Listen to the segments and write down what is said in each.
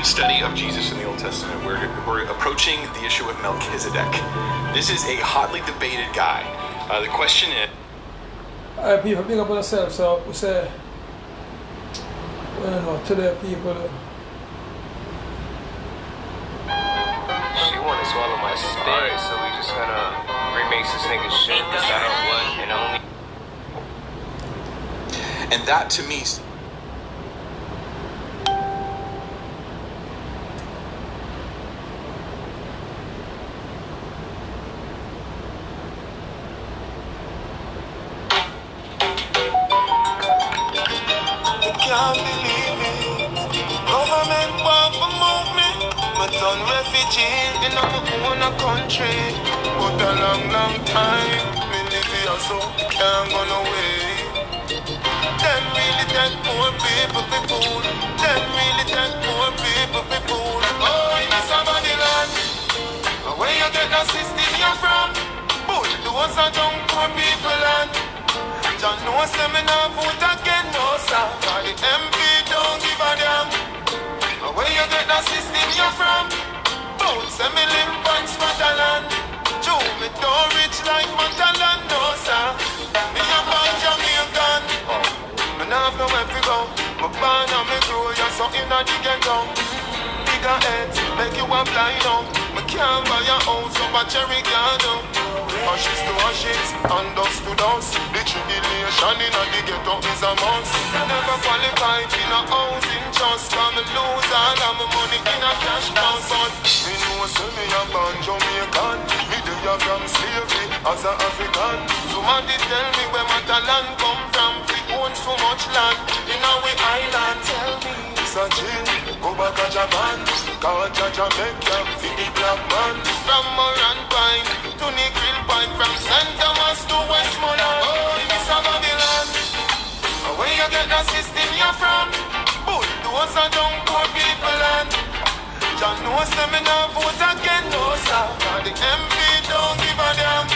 study of Jesus in the Old Testament. We're approaching the issue of Melchizedek. This is a hotly debated guy. The question is... people big up on themselves, so we say, well, no, to the people. She wanna swallow my spit, so we just gonna remix this nigga's shit, decide on what and only. And that to me... Can't believe it. Government want to move me, but on refugee in our own country. But a long, long time, we live here so can't go no way. Them really take poor people for food. Them really take poor people for food. Oh, in this Babylon, where you get the system you're from? But those are young poor people and John knows them in a vote again, no sir. The MP don't give a damn. Where you get the system you're from? Both say me live on Scotland. Joe, me don't rich like Montaland, no sir. Me a born Jamaican. Me not have nowhere to go. Me born and me grow, you're so in a the ghetto. Bigger heads, make you a blind out. Me can't buy a house, so a cherry garden. Ashes to ashes, and dust to dust. The tribulation in the ghetto is a must. Never qualified in a housing trust. Can lose all of my money in a cash box. But me know say me a born Jamaican. Me do ya from slavery as a African. Somebody tell me where my talent come from. We own so much land in our island. Tell me it's a gin, go back to Japan. Can't Jamaica, feed the black man. From Moran Pine to the grill pine. From St. Thomas to Westmoreland. Oh, it's a Babylon. Where you get the system you're from? But those are young poor people and John knows them in a vote again, no sir. The MP don't give a damn.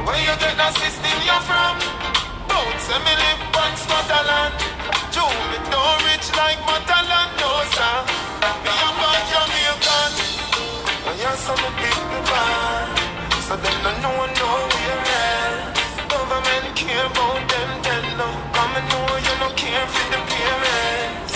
Where you get the system you're from? Both say me live on Scotland. Joe, me don't rich like Montaland, no sir. Me a born Jamaican. And you're some big man. So them no know nowhere else. Government care about them, then no. Come and know you no care for the parents.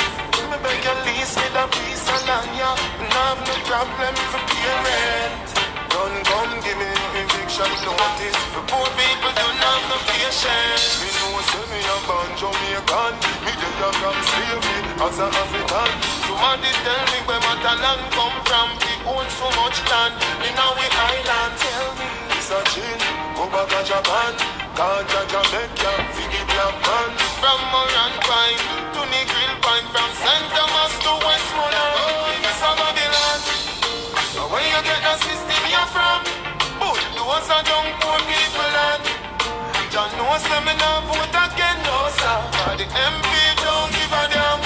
Me beg you lease me the piece of land, yeah. And have no problem for parents. Don't come give me eviction notice. For poor people don't have no patience. Me know say me a born Jamaican. Me do ya from slavery as a African. Somebody tell me where my talent come from. We own so much land in our island. Tell me it's a gin, go back to Japan. Can't Jamaica, feed the black man. From Moran Pine to the grill pine. From St. Thomas to Westmoreland. Oh, it's a Babylon. Where you get the system you're from? But those are young poor people and John knows them in a vote again, no sir. The MP don't give a damn.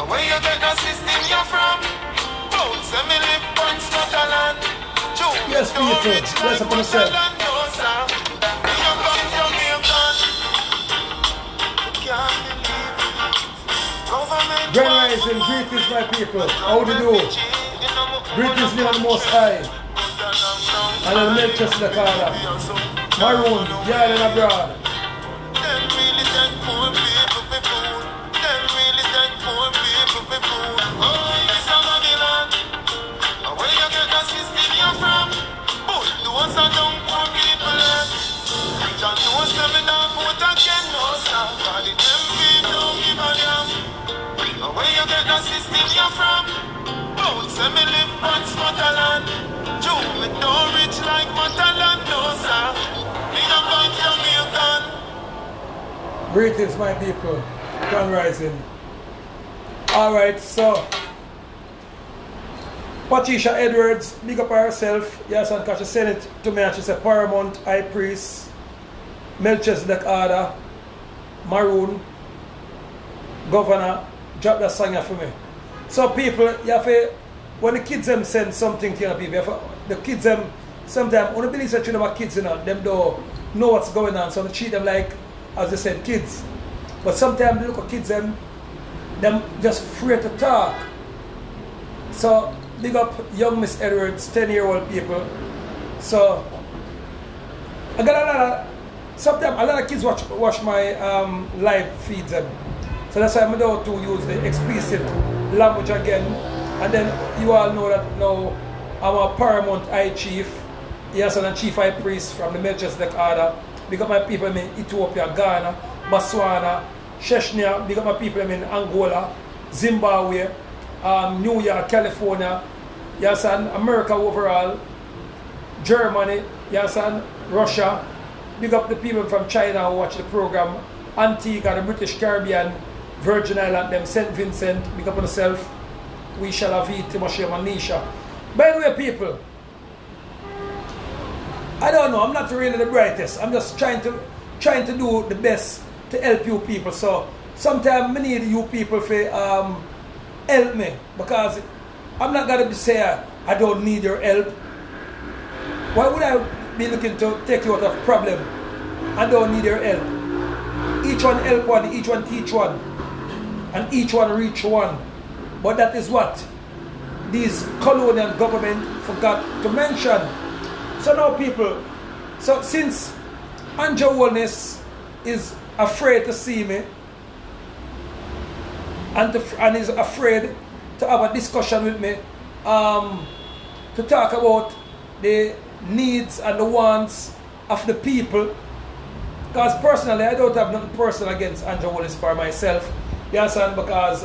Where you get the system you're from? Both say me live on Scotland. Joe, Yes, don't people, rich bless like upon yourself. Montaland, no sir. Me a born Jamaican. Can't believe it. Government Grand Rising, greetings my people. How do you do? Greetings me on the Most High. And then Melchizedek Order. Maroon, girl and abroad. Them really take poor people for food. Them really take poor people for food. Oh, it's a Babylon. Where you get the system you're from? But those are young poor people and John knows them in a vote again, no sir. The MP don't give a damn. Where you get the system you're from? Both say me live on Scotland. Joe, me don't rich like Montaland, no sir. Me a born Jamaican. Greetings my people. Grand Rising. Alright, so Patricia Edwards, big up herself. Yes, and she sent it to me and she said Paramount High Priest, Melchizedek Order, Maroon, Governor, drop that song here for me. So people, you have to, when the kids them send something to you people, you have to, the kids them, sometimes, when the believe that you know what kids you know, them don't know what's going on, so they treat them like, as they said, kids. But sometimes they look at kids them just afraid to talk. So big up young Miss Edwards, 10-year-old people. So I got a lot of, sometimes a lot of kids watch my live feeds them. So that's why I'm about to use the explicit language again. And then you all know that now I'm a Paramount High Chief. Yes, and a Chief High Priest from the Melchizedek Order. Big up my people in Ethiopia, Ghana, Botswana, Chechnya. Big up my people in Angola, Zimbabwe, New York, California. Yes, and America overall, Germany, yes, and Russia. Big up the people from China who watch the program, Antigua, the British Caribbean, Virgin Island, them St. Vincent. Big up on yourself. We shall have it, Timoshe Manisha. By the way, people, I don't know, I'm not really the brightest. I'm just trying to do the best to help you people. So sometimes I need you people to help me, because I'm not gonna say I don't need your help. Why would I be looking to take you out of problem? I don't need your help. Each one help one, each one teach one, and each one reach one. But that is what these colonial government forgot to mention. So now people, so since Holness is afraid to see me and is afraid to have a discussion with me, to talk about the needs and the wants of the people, because personally I don't have nothing personal against Holness for myself, you understand, because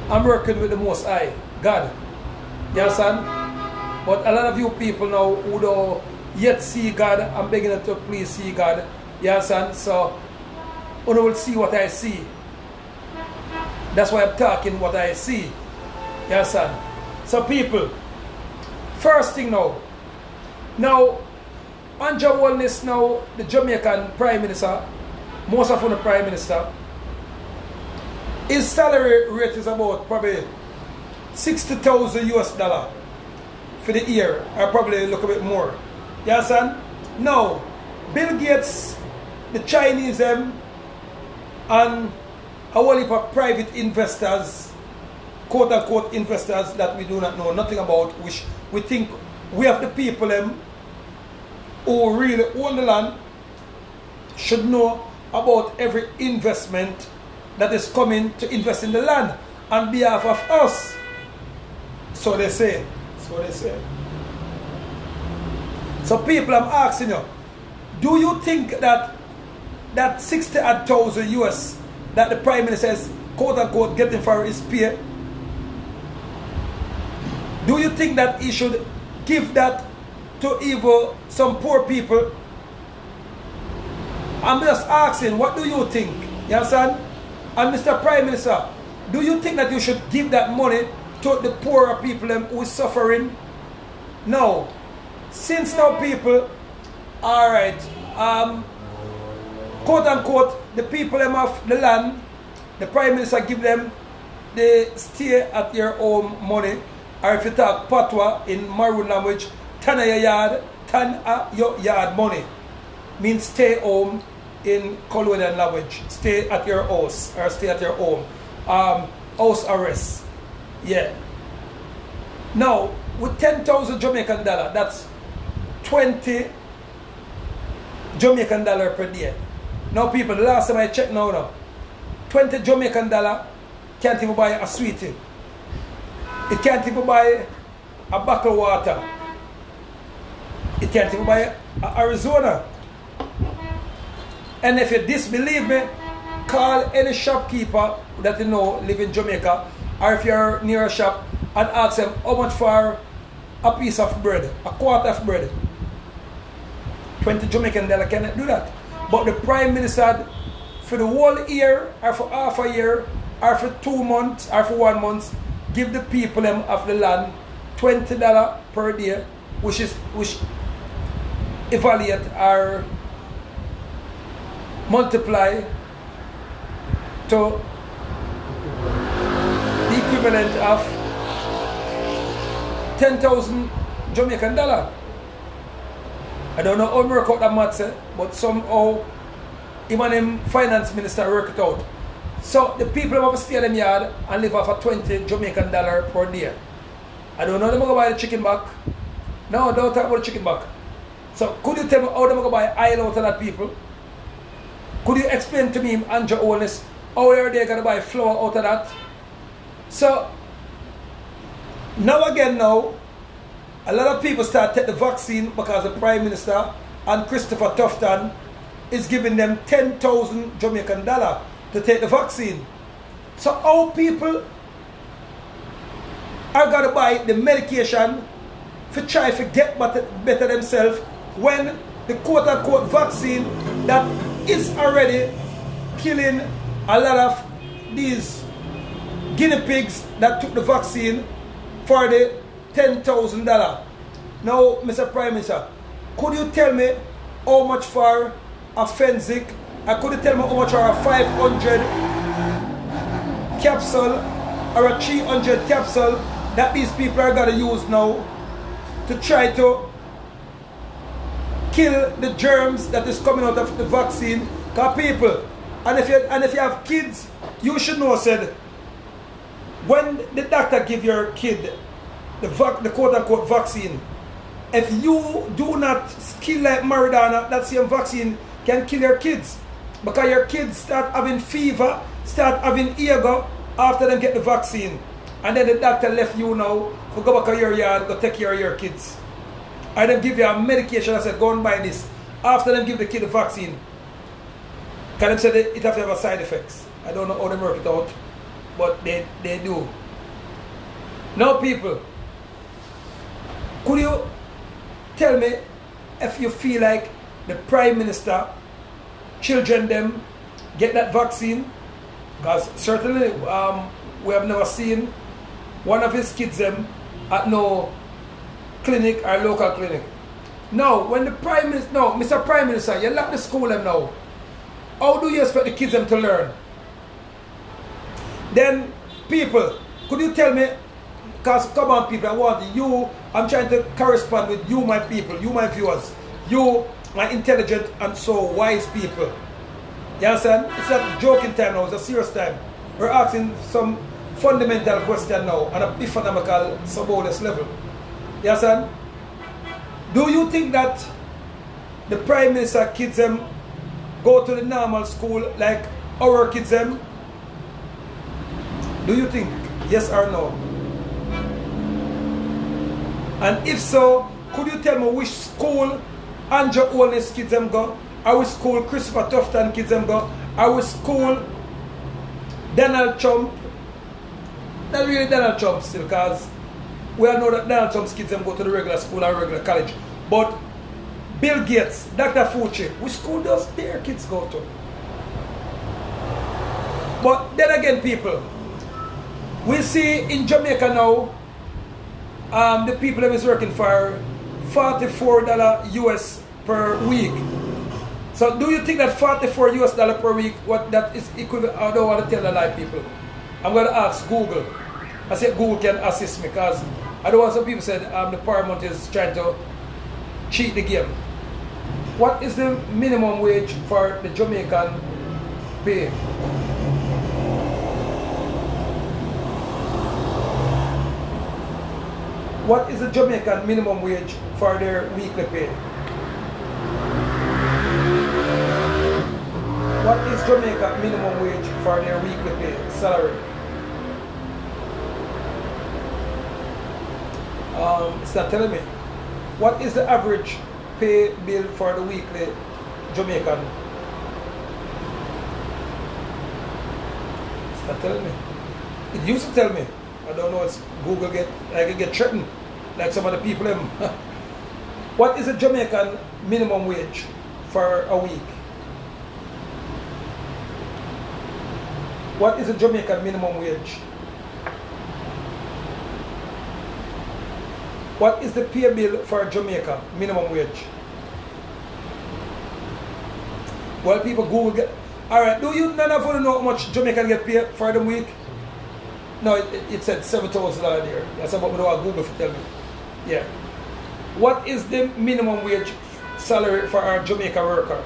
I'm working with the Most High, God, you understand? But a lot of you people now who don't yet see God, I'm begging you to please see God, you understand? So you will see what I see. That's why I'm talking what I see, you understand? So people, first thing now Holness now, the Jamaican Prime Minister, most of the Prime Minister, his salary rate is about probably $60,000 for the year, or probably a little bit more. You understand? Now, Bill Gates, the Chinese and a whole heap of private investors, quote unquote investors that we do not know nothing about, which we think we have the people who really own the land, should know about every investment that is coming to invest in the land on behalf of us. So they say. So people, I'm asking you, do you think that that 60,000 US that the Prime Minister is quote unquote getting for his pay, do you think that he should give that to even some poor people? I'm just asking, what do you think? You understand? And Mr. Prime Minister, do you think that you should give that money to the poorer people who is suffering? No. Since now people, alright, quote unquote, the people of the land, the Prime Minister give them the stay at your home money, or if you talk Patois in maroon language, tan a your yard money, means stay home in colonial language, stay at your house, or stay at your home, house arrest, yeah. Now, with 10,000 Jamaican dollar, that's 20 Jamaican dollar per day. Now people, the last time I checked now, 20 Jamaican dollar can't even buy a sweetie. It can't even buy a bottle of water. It can't even buy a Arizona. And if you disbelieve me, call any shopkeeper that you know live in Jamaica, or if you're near a shop, and ask them how much for a piece of bread, a quarter of bread. 20 Jamaican dollar cannot do that. But the Prime Minister, for the whole year, or for half a year, or for 2 months, or for 1 month, give the people of the land $20 per day, which evaluate or multiply to the equivalent of 10,000 Jamaican dollar. I don't know how to work out that math, but somehow even him finance minister work it out. So the people have to stay in them yard and live off a $20 Jamaican per day. I don't know them go buy the chicken back. No, don't talk about the chicken back. So could you tell me how them go buy oil out of that people? Could you explain to me, Andrew Holness, how are they going to buy flour out of that? So now again now, a lot of people start to take the vaccine because the Prime Minister and Christopher Tufton is giving them 10,000 Jamaican dollar to take the vaccine. So how people are going to buy the medication to try to get better themselves when the quote-unquote vaccine that is already killing a lot of these guinea pigs that took the vaccine for the $10,000. Now, Mr. Prime Minister, could you tell me how much for a Fenzik? Could you tell me how much for a 500 capsule or a 300 capsule that these people are going to use now to try to kill the germs that is coming out of the vaccine? Because people, and if you have kids, you should know, said, when the doctor give your kid the quote-unquote vaccine, if you do not kill like marijuana, that same vaccine can kill your kids. Because your kids start having fever, start having ague after them get the vaccine. And then the doctor left you now to go back to your yard, go take care of your kids. And then give you a medication and said, go and buy this. After them give the kid the vaccine. Can them say it have to have a side effects. I don't know how they work it out, but they do. Now people, could you tell me if you feel like the Prime Minister, children them, get that vaccine? Because certainly we have never seen one of his kids them at no clinic or local clinic. Now, when the Prime Minister, no, Mr. Prime Minister, you lock the school them now. How do you expect the kids them to learn? Then, people, could you tell me, because come on people, I want you, I'm trying to correspond with you, my people, you, my viewers, you, my intelligent and so wise people. You understand? It's not joking time now, it's a serious time. We're asking some fundamental question now on a economical subordinate level. You understand? Do you think that the Prime Minister kids them go to the normal school like our kids them? Do you think? Yes or no? And if so, could you tell me which school Andrew Holness kids them go? Or which school Christopher Tufton kids them go? Or which school Donald Trump? Not really Donald Trump still, because we all know that Donald Trump's kids them go to the regular school or regular college. But Bill Gates, Dr. Fauci, which school does their kids go to? But then again, people, we see in Jamaica now, the people that is working for $44 US per week. So do you think that $44 US per week, what that is equivalent? I don't want to tell a lie, people. I'm going to ask Google. I said Google can assist me, because I don't want some people said the Paramount is trying to cheat the game. What is the minimum wage for the Jamaican pay? What is the Jamaican minimum wage for their weekly pay? What is Jamaica minimum wage for their weekly pay, salary? It's not telling me. What is the average pay bill for the weekly Jamaican? It's not telling me. It used to tell me. I don't know, it's Google get threatened like some of the people them. What is the Jamaican minimum wage for a week? What is the Jamaican minimum wage? What is the pay bill for Jamaica minimum wage? Well, people Google get. Alright, do you none of you know how much Jamaican get paid for the week? No, it said $7,000 there. That's about what Google tell me. Yeah. What is the minimum wage salary for our Jamaica worker?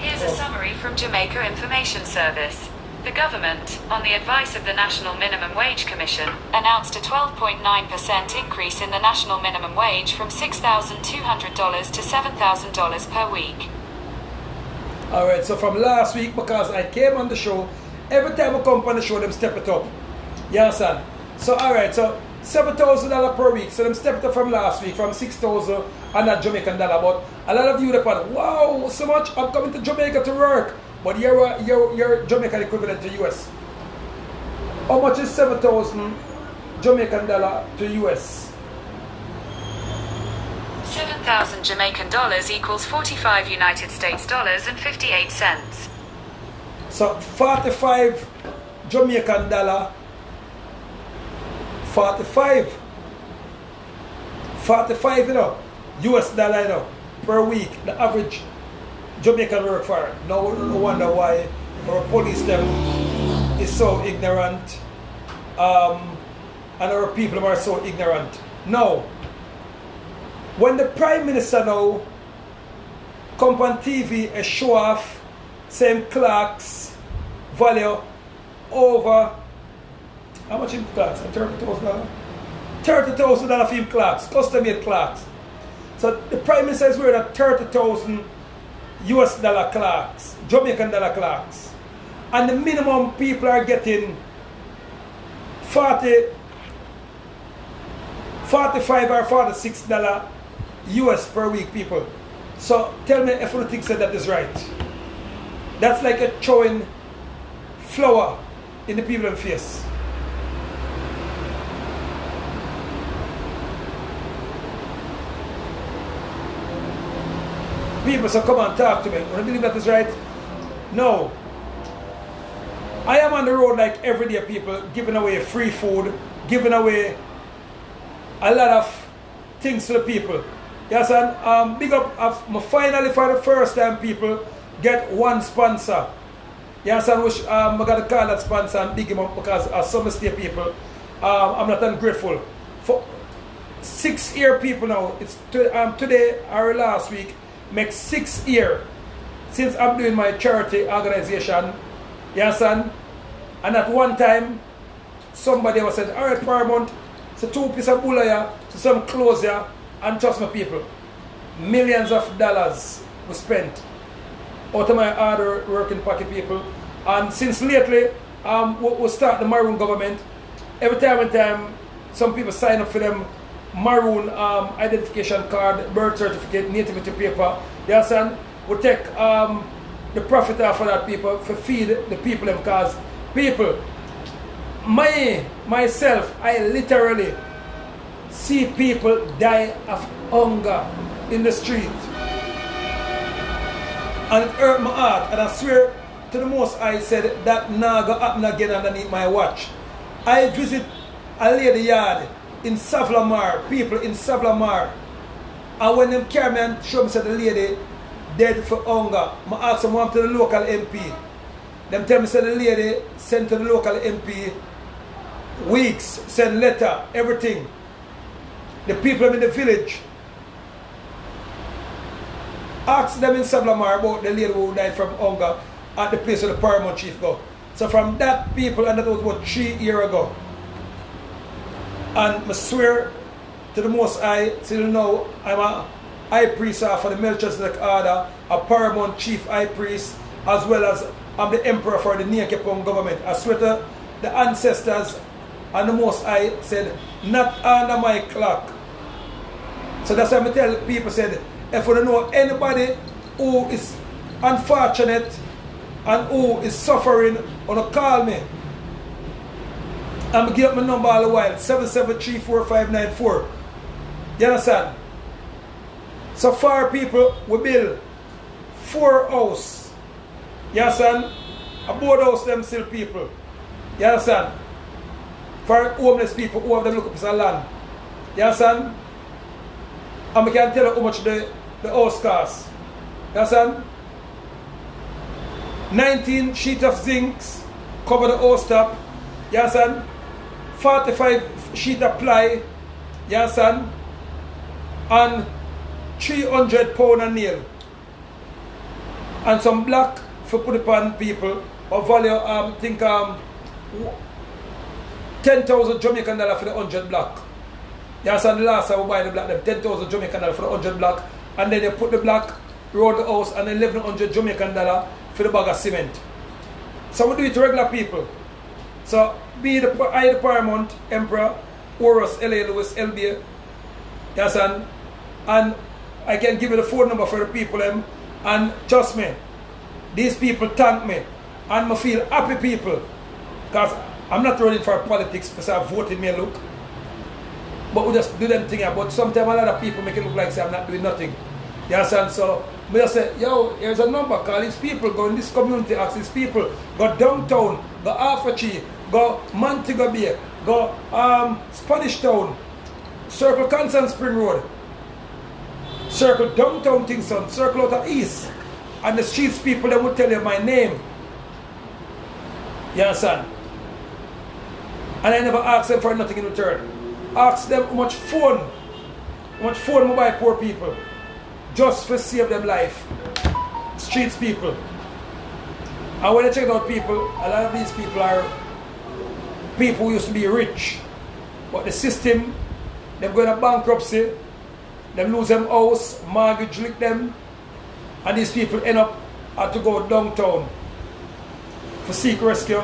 Yes, is a summary from Jamaica Information Service. The government, on the advice of the National Minimum Wage Commission, announced a 12.9% increase in the national minimum wage from $6,200 to $7,000 per week. Alright, so from last week, because I came on the show, every time I come on the show, them step it up. You understand? So alright, so $7,000 per week. So them step it up from last week, from $6,000 and that Jamaican dollar. But a lot of you are like, wow, so much, I'm coming to Jamaica to work. But you're Jamaican equivalent to US. How much is 7,000 Jamaican dollar to US? 7,000 Jamaican dollars equals 45 United States dollars and 58 cents. So 45 Jamaican dollar, 45, you know, US dollar, you know, per week, the average Jamaican work for it. No wonder why our police them is so ignorant, and our people are so ignorant. Now, when the Prime Minister now come on TV and show off same clocks value over, how much in clocks? $30,000? $30,000 for him clocks, custom made clocks. So the Prime Minister is wearing a 30,000 US dollar clocks, Jamaican dollar clocks. And the minimum people are getting 45 or $46 US per week, people. So tell me if you think that is right. That's like a throwing flour in the people's face. People say, come on, talk to me. I believe that is right. No. I am on the road like every day, people, giving away free food, giving away a lot of things to the people. Yes, and big up, finally for the first time, people get one sponsor. Yes, and which I'm going to call that sponsor and big him up because as some state people, I'm not ungrateful. For 6 year people now, it's today or last week, makes 6 years since I'm doing my charity organization. You understand? And at one time, somebody was saying, all right, per month, so 2 pieces of bulla, so some clothes here, and trust me, people, millions of dollars were spent out of my hard working pocket, people. And since lately, we start the maroon government. Every time some people sign up for them maroon identification card, birth certificate, nativity paper. You understand? We take the profit off of that, people, for feed the people, because people, myself, I literally see people die of hunger in the street. And it hurt my heart, and I swear to the Most I said that now go happen again underneath my watch. I visit a lady yard in Savlamar, people in Savlamar, and when them carry me and show me say the lady dead for hunger, I ask them to the local MP. Them tell me say the lady sent to the local MP weeks, send letter, everything. The people in the village ask them in Savlamar about the lady who died from hunger at the place where the paramount chief go. So from that people, and that was about 3 years ago. And I swear to the Most High, till now, I'm a high priest for the Melchizedek order, a paramount chief high priest, as well as I'm the emperor for the Nyakepong government. I swear to the ancestors and the Most High said, not under my clock. So that's why I tell people, said, if you don't know anybody who is unfortunate and who is suffering, or call me. I'm going to give up my number all the while, 7734594. You understand? So far, people, we build 4 houses. You understand? A board house them still, people. You understand? For homeless people who have them look up for land. You understand? And I can tell you how much the house costs. You understand? 19 sheets of zincs cover the house top. You understand? 45 sheet of ply, you understand? And 300 pound of nail. and some black for put upon people of value, think 10,000 Jamaican dollar for the 100 black. Yes, and the last time we buy the black, them 10,000 Jamaican dollar for the 100 black, and then they put the black round the house and then 1,100 Jamaican dollar for the bag of cement. So we do it to regular people. So I the Paramount Emperor, Horus Lewis el Bey, yes, and I can give you the phone number for the people them, and trust me, these people thank me, and I feel happy people, because I'm not running for politics because I voted me look, but we just do them thing. But sometimes a lot of people make it look like say I'm not doing nothing. You understand? So we just say, yo, here's a number, call these people, go in this community, ask these people, go downtown, go Alphachi, go Montego Bay, go Spanish Town, circle Constant Spring Road, circle downtown Kingston, circle out of East, and the streets people, they will tell you my name. You understand? And I never ask them for nothing in return. Ask them how much phone I buy poor people, just for save them life. Streets people. And when I check out people, a lot of these people are people who used to be rich, but the system, them going to bankruptcy, them lose them house, mortgage lick them, and these people end up have to go downtown for seek rescue,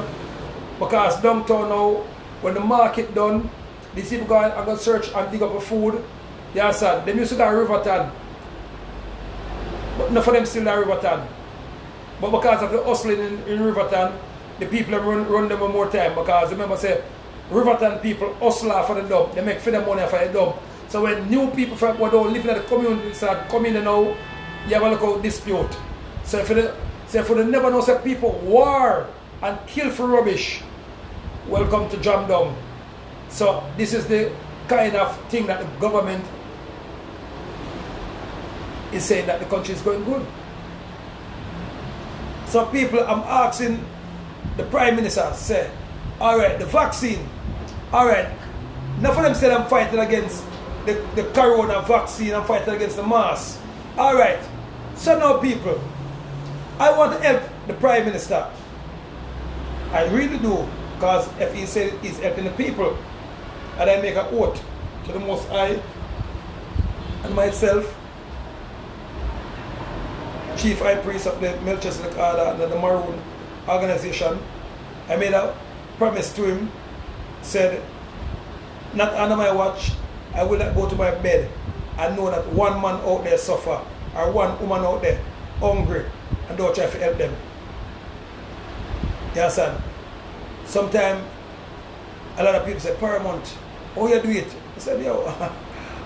because downtown now, when the market done, these people go and go search and dig up for food. You understand? Them used to go to Riverton, but none of them still in Riverton. But because of the hustling in Riverton, the people run them one more time, because remember say, Riverton people hustle for the dump, they make for them money for the dump. So when new people from who don't live in the community start coming in now, you have a look out dispute. So if they never know say people war and kill for rubbish, welcome to Jam Down. So this is the kind of thing that the government is saying that the country is going good. So people, I'm asking the Prime Minister, say, alright, the vaccine, alright, enough of them say I'm fighting against the corona vaccine, I'm fighting against the mask. Alright, so now people, I want to help the Prime Minister. I really do, because if he said he's helping the people, and I make an oath to the Most High and myself, Chief High Priest of the Melchizedek Order and the Maroon organization, I made a promise to him, said, not under my watch, I will not go to my bed and know that one man out there suffer, or one woman out there hungry, and don't try to help them. You understand? Sometimes a lot of people say, Paramount, how you do it? I said, yo,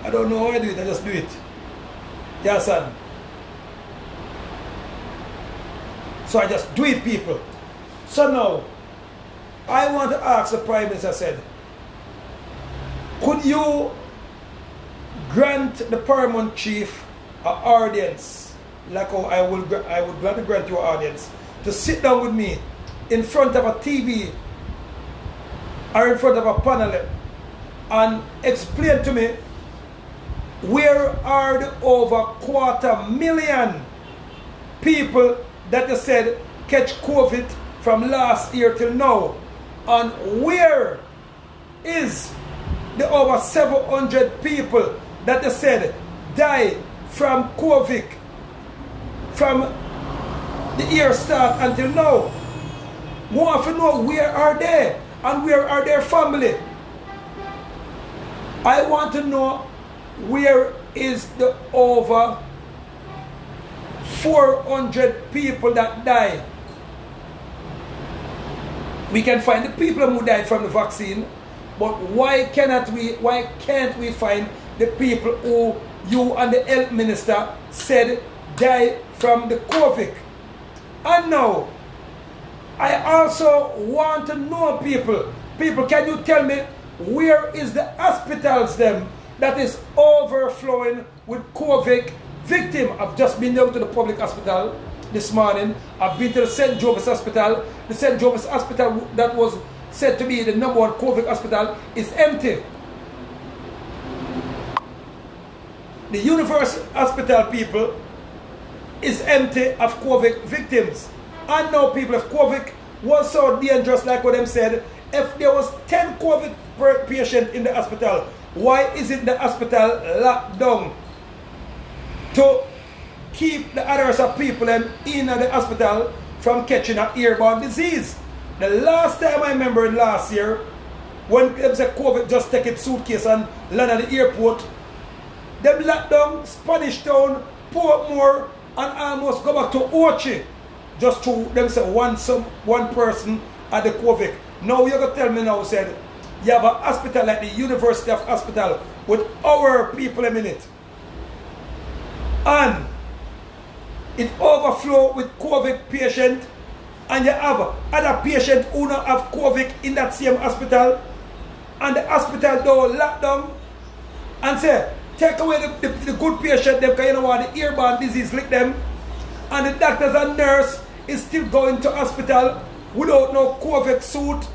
I don't know how I do it, I just do it. You understand? So I just do it, people. So now, I want to ask the Prime Minister, I said, could you grant the Paramount Chief an audience, like how I would gladly grant you an audience, to sit down with me in front of a TV or in front of a panel and explain to me where are the over 250,000 people that they said catch COVID from last year till now, and where is the over 700 people that they said died from COVID from the year start until now. We want to know where are they and where are their family. I want to know where is the over 400 people that died. We can find the people who died from the vaccine, but why can't we find the people who you and the health minister said died from the COVID? And now, I also want to know people, can you tell me where is the hospitals them that is overflowing with COVID victim? I've just been down to the public hospital this morning. I've been to the St. Joseph's Hospital. The St. Joseph's Hospital that was said to be the #1 COVID hospital is empty. The University Hospital people, is empty of COVID victims. And now people, if COVID was so dangerous like what them said, if there was 10 COVID patients in the hospital, why isn't the hospital locked down to keep the others of people in the hospital from catching an airborne disease? The last time I remember last year, when them said COVID just take its suitcase and land at the airport, them locked down Spanish Town, Portmore, and almost go back to Ochi, just to them say one person at the COVID. Now you're gonna tell me now, said you have a hospital like the University of Hospital with our people in it, and it overflow with COVID patient, and you have other patient who don't have COVID in that same hospital, and the hospital door locked down, and say take away the good patient them, because you know what, the airborne disease lick them, and the doctors and nurse is still going to hospital without no COVID suit,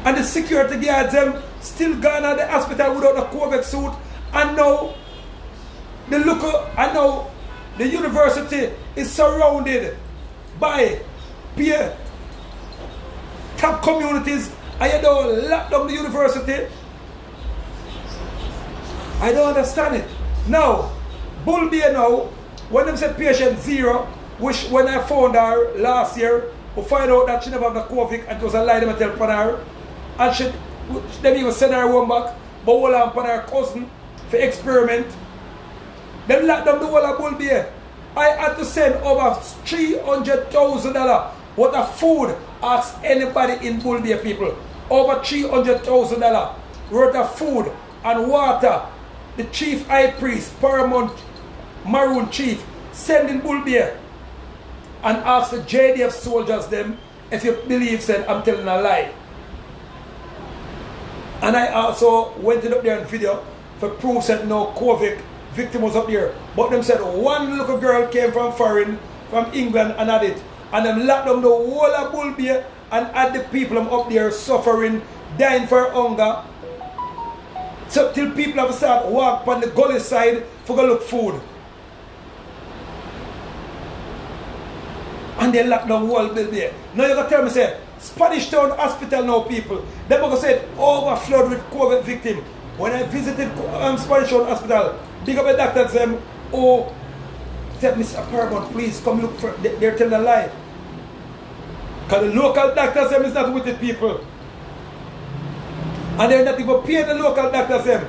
and the security guards them still gone at the hospital without a COVID suit, and now the university is surrounded by peer top communities, and you don't lock down the university. I don't understand it. Now, Bull Bay now, when them said patient zero, which when I found her last year, we find out that she never had the COVID and it was a lie them tell upon her, and them even send her home back, but hold on upon her cousin for experiment. Them locked down the whole of Bull Bay. I had to send over $300,000 worth of food. Ask anybody in Bull Bay, people. Over $300,000 worth of food and water. The chief high priest, paramount maroon chief, send in Bull Bay and ask the JDF soldiers them if you believe said I'm telling a lie. And I also went up there on video for proof that no COVID victim was up there. But them said one little girl came from foreign, from England, and had it. And them locked them the whole of Bull Bay and had the people up there suffering, dying for hunger. So till people have started walk on the gully side for go look food. And they locked down whole Bull Bay. Now you gotta tell me, say, Spanish Town Hospital now, people, they gonna say overflowed with COVID victim. When I visited Spanish Town Hospital, big up the doctors them, oh, said Mr. Paramount, please come look for, they're telling a lie. Because the local doctors them is not with the people. And they're not even paying the local doctors them.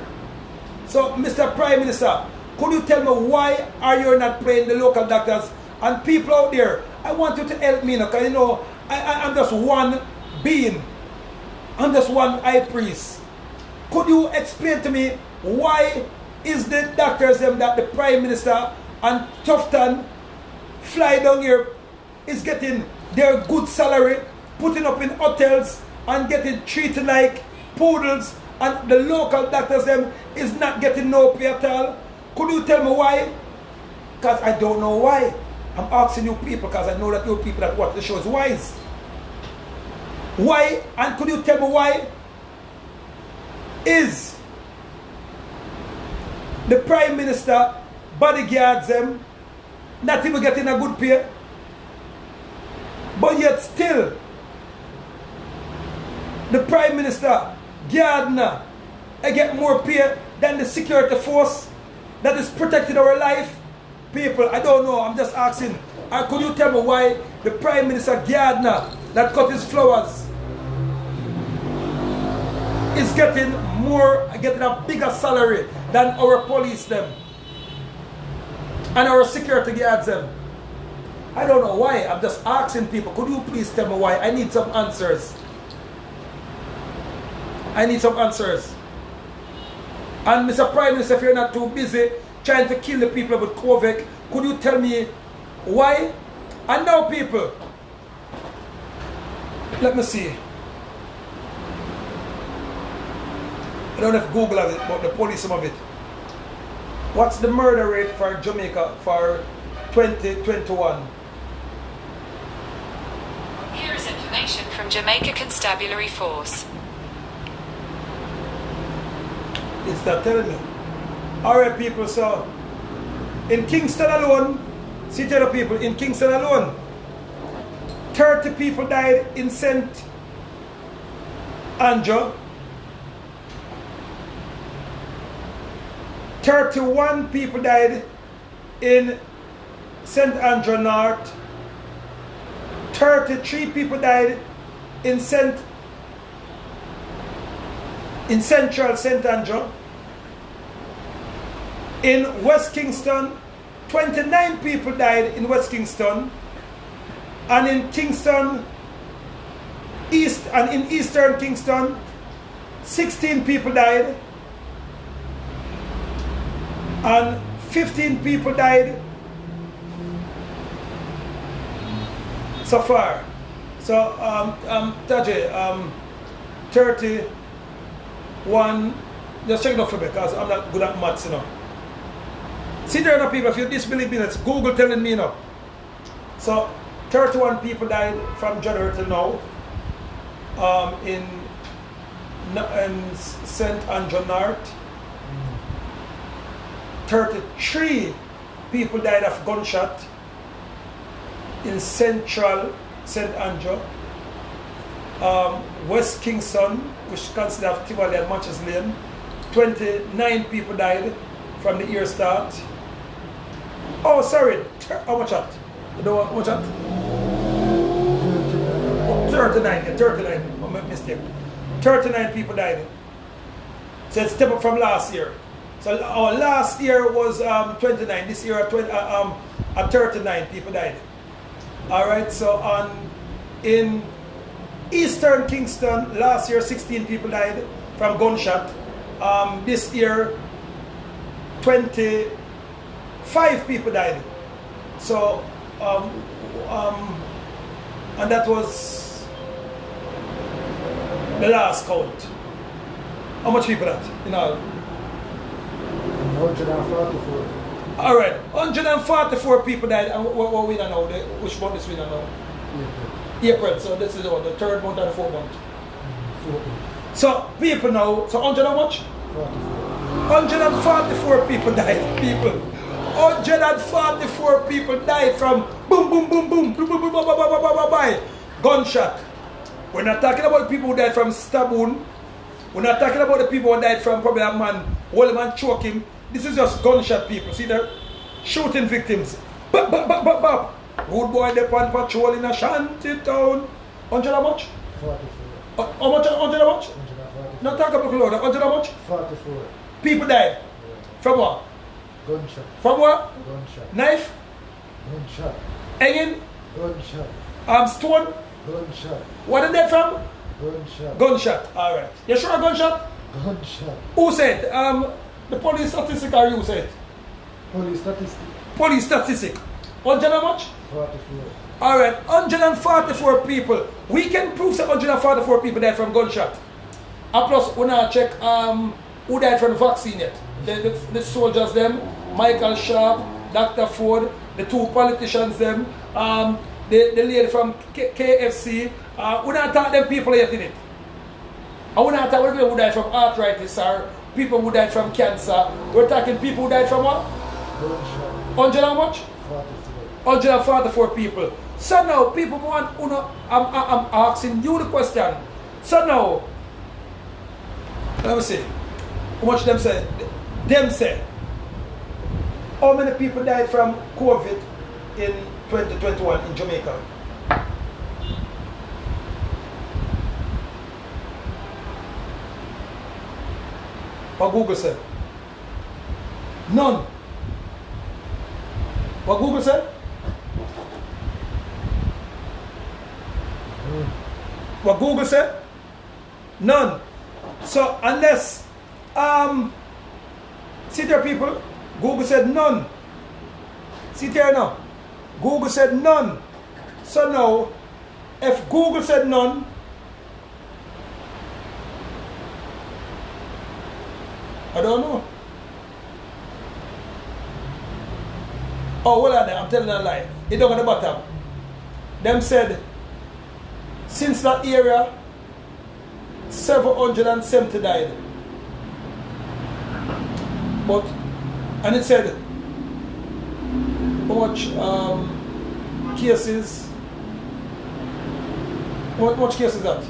So, Mr. Prime Minister, could you tell me why are you not paying the local doctors and people out there? I want you to help me now, because you know, I'm just one being. I'm just one high priest. Could you explain to me why is the doctors them that the Prime Minister and Tufton fly down here is getting their good salary, putting up in hotels and getting treated like poodles, and the local doctors them is not getting no pay at all? Could you tell me why? Because I don't know why. I'm asking you people because I know that you people that watch the show is wise. Why? And could you tell me why is the Prime Minister bodyguards them not even getting a good pay, but yet still the Prime Minister Gardner get more pay than the security force that is protecting our life? People, I don't know, I'm just asking. Could you tell me why the Prime Minister Gardner that cut his flowers is getting a bigger salary than our police them and our security guards them? I don't know why. I'm just asking people. Could you please tell me why? I need some answers. I need some answers. And Mr. Prime Minister, if you're not too busy trying to kill the people with COVID, could you tell me why? And now people, let me see. I don't know if Google has it, but the police some of it. What's the murder rate for Jamaica for 2021? Here is information from Jamaica Constabulary Force. It's not telling me. Alright people, so in Kingston alone, See, tell the people in Kingston alone, 30 people died in St. Andrew. 31 people died in St. Andrew North. 33 people died in Central St. Andrew. In West Kingston, 29 people died in West Kingston. And in Kingston East and in Eastern Kingston, 16 people died. And 15 people died so far. So Taji, 31, just check it out for me because I'm not good at maths, you know. See there are people, if you disbelieve me, that's Google telling me, you know. So 31 people died from January till now in St. Andrew North. 33 people died of gunshot in Central St. Andrew. West Kingston, which considered Tivoli and Matches Lane, 29 people died from the year start. Oh, sorry, how much that? You know how much that? 39, yeah, 39, my mistake. 39 people died. So it's step up from last year. So our last year was 29, this year 39 people died. Alright, so in Eastern Kingston, last year 16 people died from gunshot. This year 25 people died. So and that was the last count. How much people that in all? 144. Alright, 144 people died. And what we don't know, which month is we don't know? April. So this is the third month and the fourth month. So people now, so 100 how much? 144 people died. People. 144 people died from boom, boom, boom, boom, boom, boom, boom, boom, boom, boom, boom, boom, boom, gunshot. We're not talking about the people who died from stab wound. We're not talking about the people who died from probably a man, hold a man, choke him. This is just gunshot people. See, they're shooting victims. Bop, bop, bop, bop, bop. Rude boy, they on patrol in a shanty town. 100 how much? 44. How much? 100 how much? 144. Not talk about loud. 100 how much? 44. People died. From what? Gunshot. From what? Gunshot. Knife? Gunshot. Hanging? Gunshot. Stone? Gunshot. What are they from? Gunshot. Gunshot. Alright. You sure gunshot? Gunshot. Who said? The police statistic or you said? Police statistic. Police statistic. 100 how much? 44. Alright, 144 people. We can prove that 144 people died from gunshot. And plus, we now check who died from the vaccine yet. The soldiers them, Michael Sharp, Dr. Ford, the two politicians them, the lady from KFC. We not talk them people yet in it. And we not talk about people who died from arthritis or people who died from cancer. We're talking people who died from what? Gunshot. 100 how much? 44. 144 people. So now people want, I'm asking you the question. So now, let me see. How much them say? Them say. How many people died from COVID in 2021 in Jamaica? What Google said? None. What Google said? What Google said? None. So unless see there people, Google said none. See there now. Google said none. So now if Google said none, I don't know. Oh, well, I'm telling a lie. It down at the bottom. Them said, since that area, 770 died. But, and it said, how much cases? What much cases is that?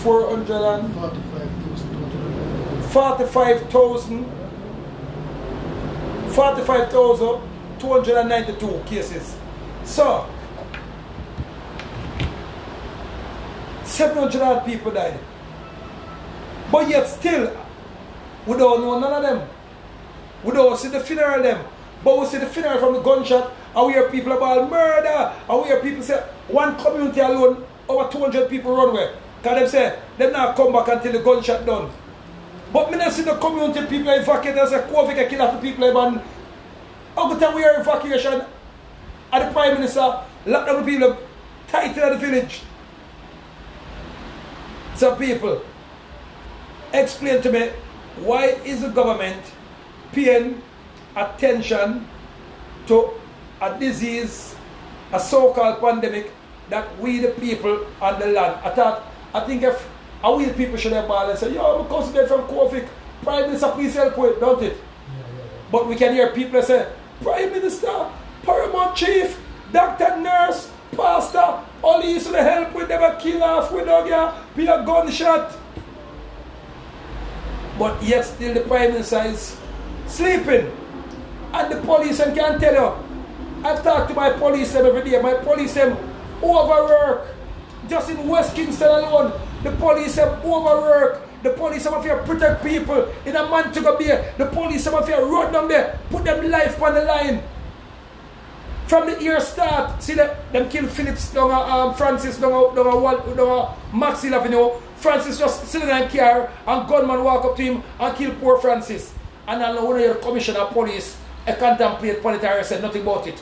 45,292 cases. So 700 people died. But yet still, we don't know none of them. We don't see the funeral of them. But we see the funeral from the gunshot, and we hear people about murder, and we hear people say, one community alone, over 200 people run away. Because them say, they not come back until the gunshot done. But me not see the community people evacuate as a COVID can kill off the people. And every time we hear evacuation, and the Prime Minister lock down the people tight in the village. So people, explain to me, why is the government paying attention to a disease, a so-called pandemic that we the people on the land? I think if we the people should have ball and say, yo, because they're from COVID, Prime Minister, please help with, don't it? But we can hear people say, Prime Minister, Paramount Chief, Doctor, Nurse, Pastor, all these to help with them, kill off with them, be a gunshot. But yet still the Prime Minister is sleeping. And the police can tell you, I've talked to my police every day, my police overwork. Just in West Kingston alone, the police overwork. The police have to protect people in a Manchester Bay. The police have to run down there, put them life on the line. From the year start, see them kill Phillips down Francis down Maxwell Avenue. Francis just sitting in a car and gunman walk up to him and kill poor Francis. And I know one of your commissioner of police contemplate planetary said nothing about it.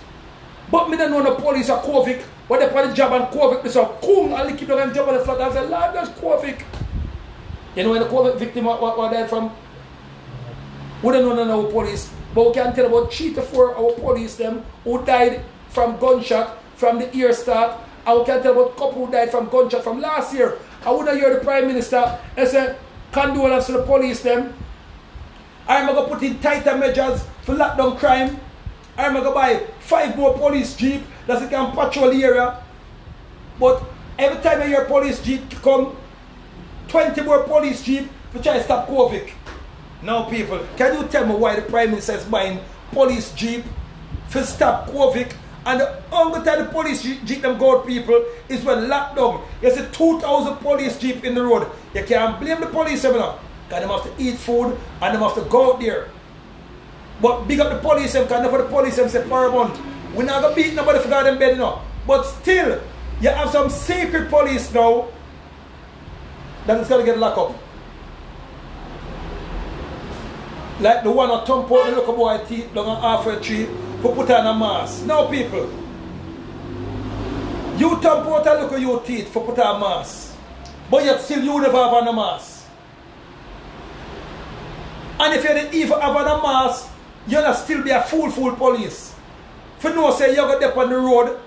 But me don't know the police are COVID, but they put the job and COVID, they say, come and keep the job on the flat. I said, Lord, that's COVID. You know when the COVID victim what died from? We don't know no police, but we can tell about 3 to 4 our police them who died from gunshot from the year start, and we can tell about couple who died from gunshot from last year. I would hear the Prime Minister and say, condolence to the police them. I'm going to put in tighter measures for lockdown crime. I'm going to buy 5 more police jeep that can patrol the area. But every time I hear police jeep come, 20 more police jeep to try to stop COVID. Now people, can you tell me why the Prime Minister is buying police jeep to stop COVID? And the only time the police jeep them go out people is when lockdown. You see 2,000 police jeep in the road. You can't blame the police now. Because they have to eat food and they have to go out there. But big up the police, because for the police say Paramount. We're not going to beat nobody for them bed now. But still, you have some secret police now that is going to get locked up. Like the one at Tom out the local boy teeth down on halfway tree for put on a mask. Now people, you Tom out and look at your teeth for put on a mask. But yet still you never have on a mask. And if you didn't even have on a mask, you're not still be a fool police. For no say you're going to on the road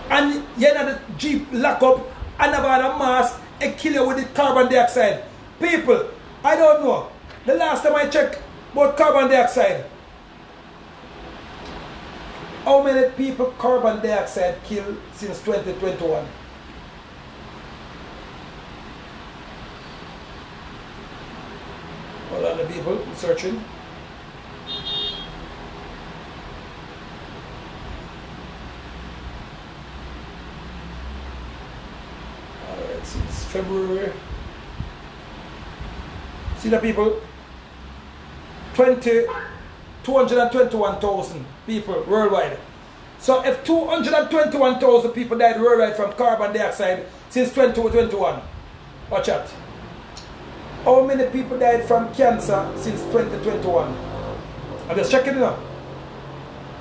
and you're not the jeep lock up and have on a mask and kill you with the carbon dioxide. People, I don't know. The last time I checked about carbon dioxide, how many people carbon dioxide killed since 2021? Hold on, the people searching. Alright, since February. See the people? 221,000 people worldwide. So if 221,000 people died worldwide from carbon dioxide since 2021, watch out. How many people died from cancer since 2021? I'm just checking it out.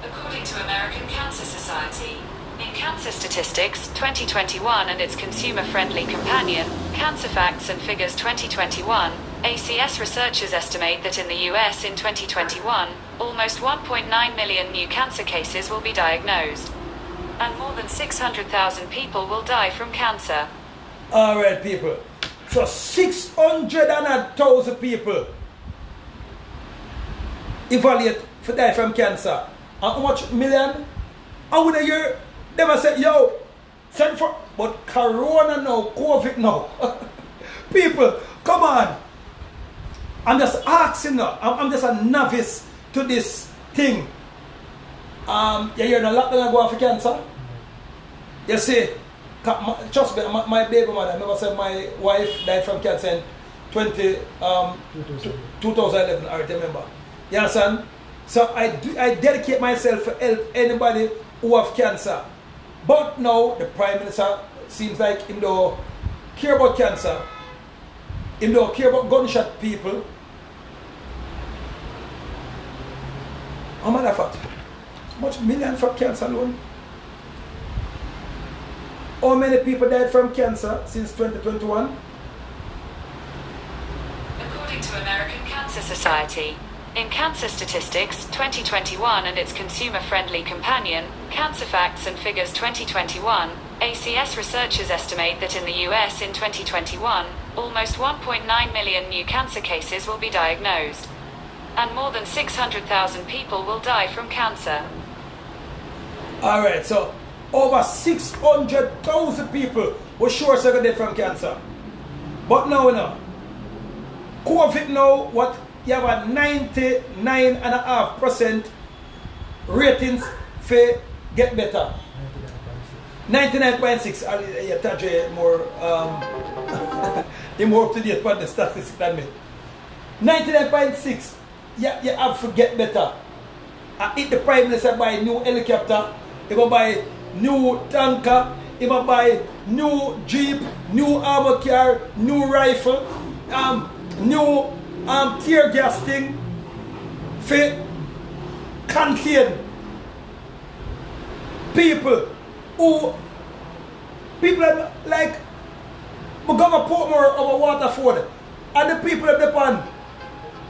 According to American Cancer Society, in Cancer Statistics 2021 and its consumer-friendly companion, Cancer Facts and Figures 2021, ACS researchers estimate that in the US in 2021, almost 1.9 million new cancer cases will be diagnosed, and more than 600,000 people will die from cancer. Alright people, so 600,000 people evaluate for die from cancer. And how much million? And when I hear them I say, yo, send for, but Corona now, COVID now. People, come on. I'm just asking now. I'm just a novice to this thing. You hear a lot of go for cancer? You see, trust me, my baby mother, I never said my wife died from cancer in 2011, I remember. You understand? So I dedicate myself to help anybody who have cancer. But now the Prime Minister seems like him don't care about cancer. Him don't care about gunshot people. How matter of fact, how much million for cancer alone? How many people died from cancer since 2021? According to American Cancer Society, in Cancer Statistics 2021 and its consumer-friendly companion, Cancer Facts and Figures 2021, ACS researchers estimate that in the US in 2021, almost 1.9 million new cancer cases will be diagnosed, and more than 600,000 people will die from cancer. Alright, so over 600,000 people were sure they're going to die from cancer. But now, COVID now, what you have a 99.5% ratings for get better. 99.6. You touch more more up to date on the statistics than me. 99.6. You have to get better. If the Prime Minister buy new helicopter, he will buy new tanker, he will buy new jeep, new armor car, new rifle, new tear gas thing for contain people like we go to Portmore over Waterford and the people of the pond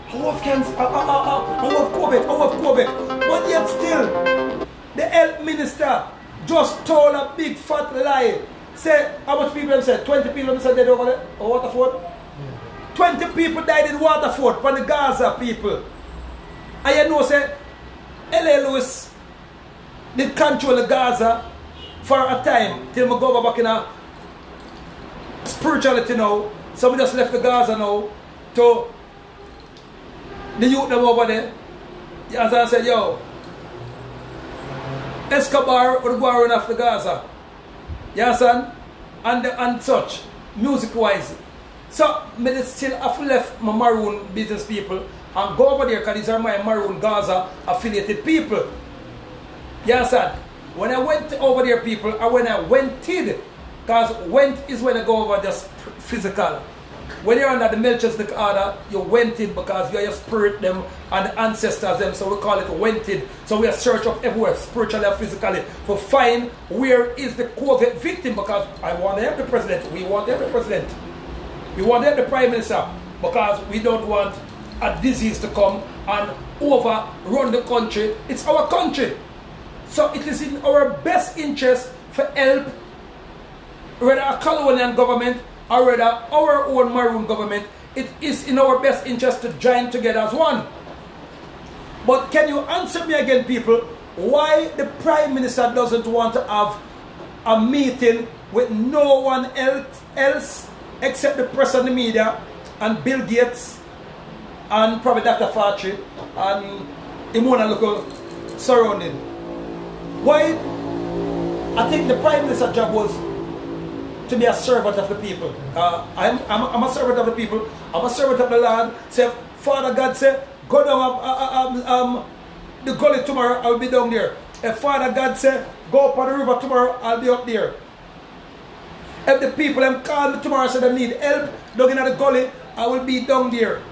who have cancer, who have COVID, but yet still the health minister just told a big fat lie. Say how much people have said? 20 people have said dead over there over Waterford? 20 people died in Waterford from the Gaza people. And you know, say, Horus Lewis did control the Gaza for a time till we go back in a spirituality now. So we just left the Gaza now to the youth them over there. As I said, yo, Escobar would go around after Gaza. You understand? And such, music wise. So, I still have left my maroon business people and go over there because these are my maroon Gaza affiliated people. You understand? When I went over there, people, or when I wented, because went is when I go over just physical. When you're under the Melchizedek order, you wented because you are your spirit them and the ancestors them, so we call it wented. So we are search up everywhere, spiritually and physically, to find where is the COVID victim, because I want to help the president, we want to help the president. We want to help the Prime Minister because we don't want a disease to come and overrun the country. It's our country. So it is in our best interest for help, whether a colonial government or whether our own maroon government. It is in our best interest to join together as one. But can you answer me again, people, why the Prime Minister doesn't want to have a meeting with no one else except the press and the media and Bill Gates and probably Dr. Fauci and Imona local surrounding? Why? I think the Prime Minister's job was to be a servant of the people. I'm a servant of the people. I'm a servant of the land. Say, Father God say, go down the gully tomorrow, I'll be down there. If Father God say, go up on the river tomorrow, I'll be up there. If the people them call me tomorrow and say they need help down in the gully, I will be down there.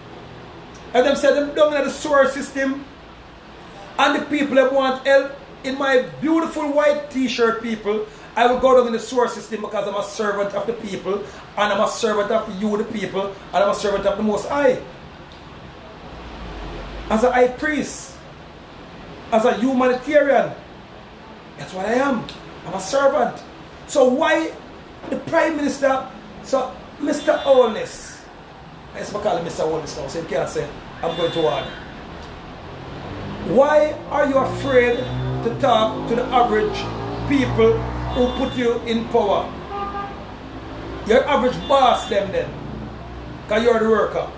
If them say them down in the sewer system and the people that want help, in my beautiful white t-shirt, people, I will go down in the sewer system because I'm a servant of the people and I'm a servant of you, the people, and I'm a servant of the Most High. As a high priest, as a humanitarian, that's what I am. I'm a servant. So why the Prime Minister, so Mr. Holness, I used to call him Mr. Holness now, so you can't say I'm going to war. Why are you afraid to talk to the average people who put you in power? Your average boss them then. Because you're the worker.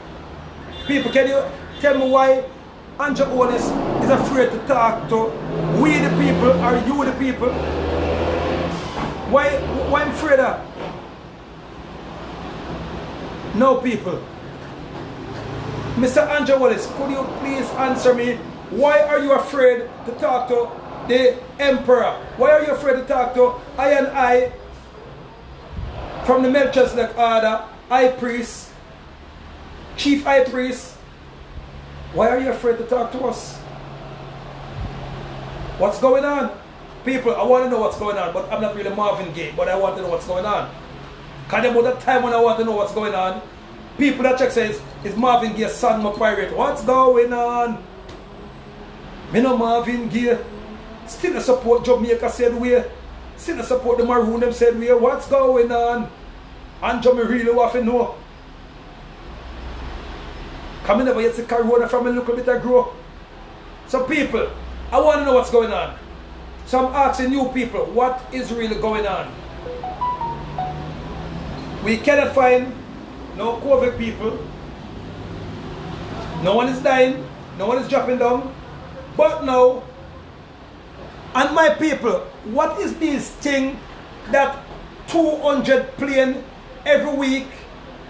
People, can you tell me why Andrew Holness is afraid to talk to we the people or you the people? Why I'm afraid of? No, people. Mr. Andrew Holness, could you please answer me? Why are you afraid to talk to the emperor? Why are you afraid to talk to I from the Melchizedek order, high priest, chief high priest? Why are you afraid to talk to us? What's going on? People, I want to know what's going on, but I'm not really Marvin Gaye, but I want to know what's going on. Because about that time when I want to know what's going on, people that check says, is Marvin Gaye's son my pirate? What's going on? Me no Marvin Gaye. Still a support Jamaica said we. Still a support the Maroon them said we. What's going on? And Jamie really want to know. Come never yet see Corona from a little bit of grow. So people, I want to know what's going on. So I'm asking you people, what is really going on? We cannot find no COVID people. No one is dying. No one is dropping down. But now, and my people, what is this thing that 200 plane every week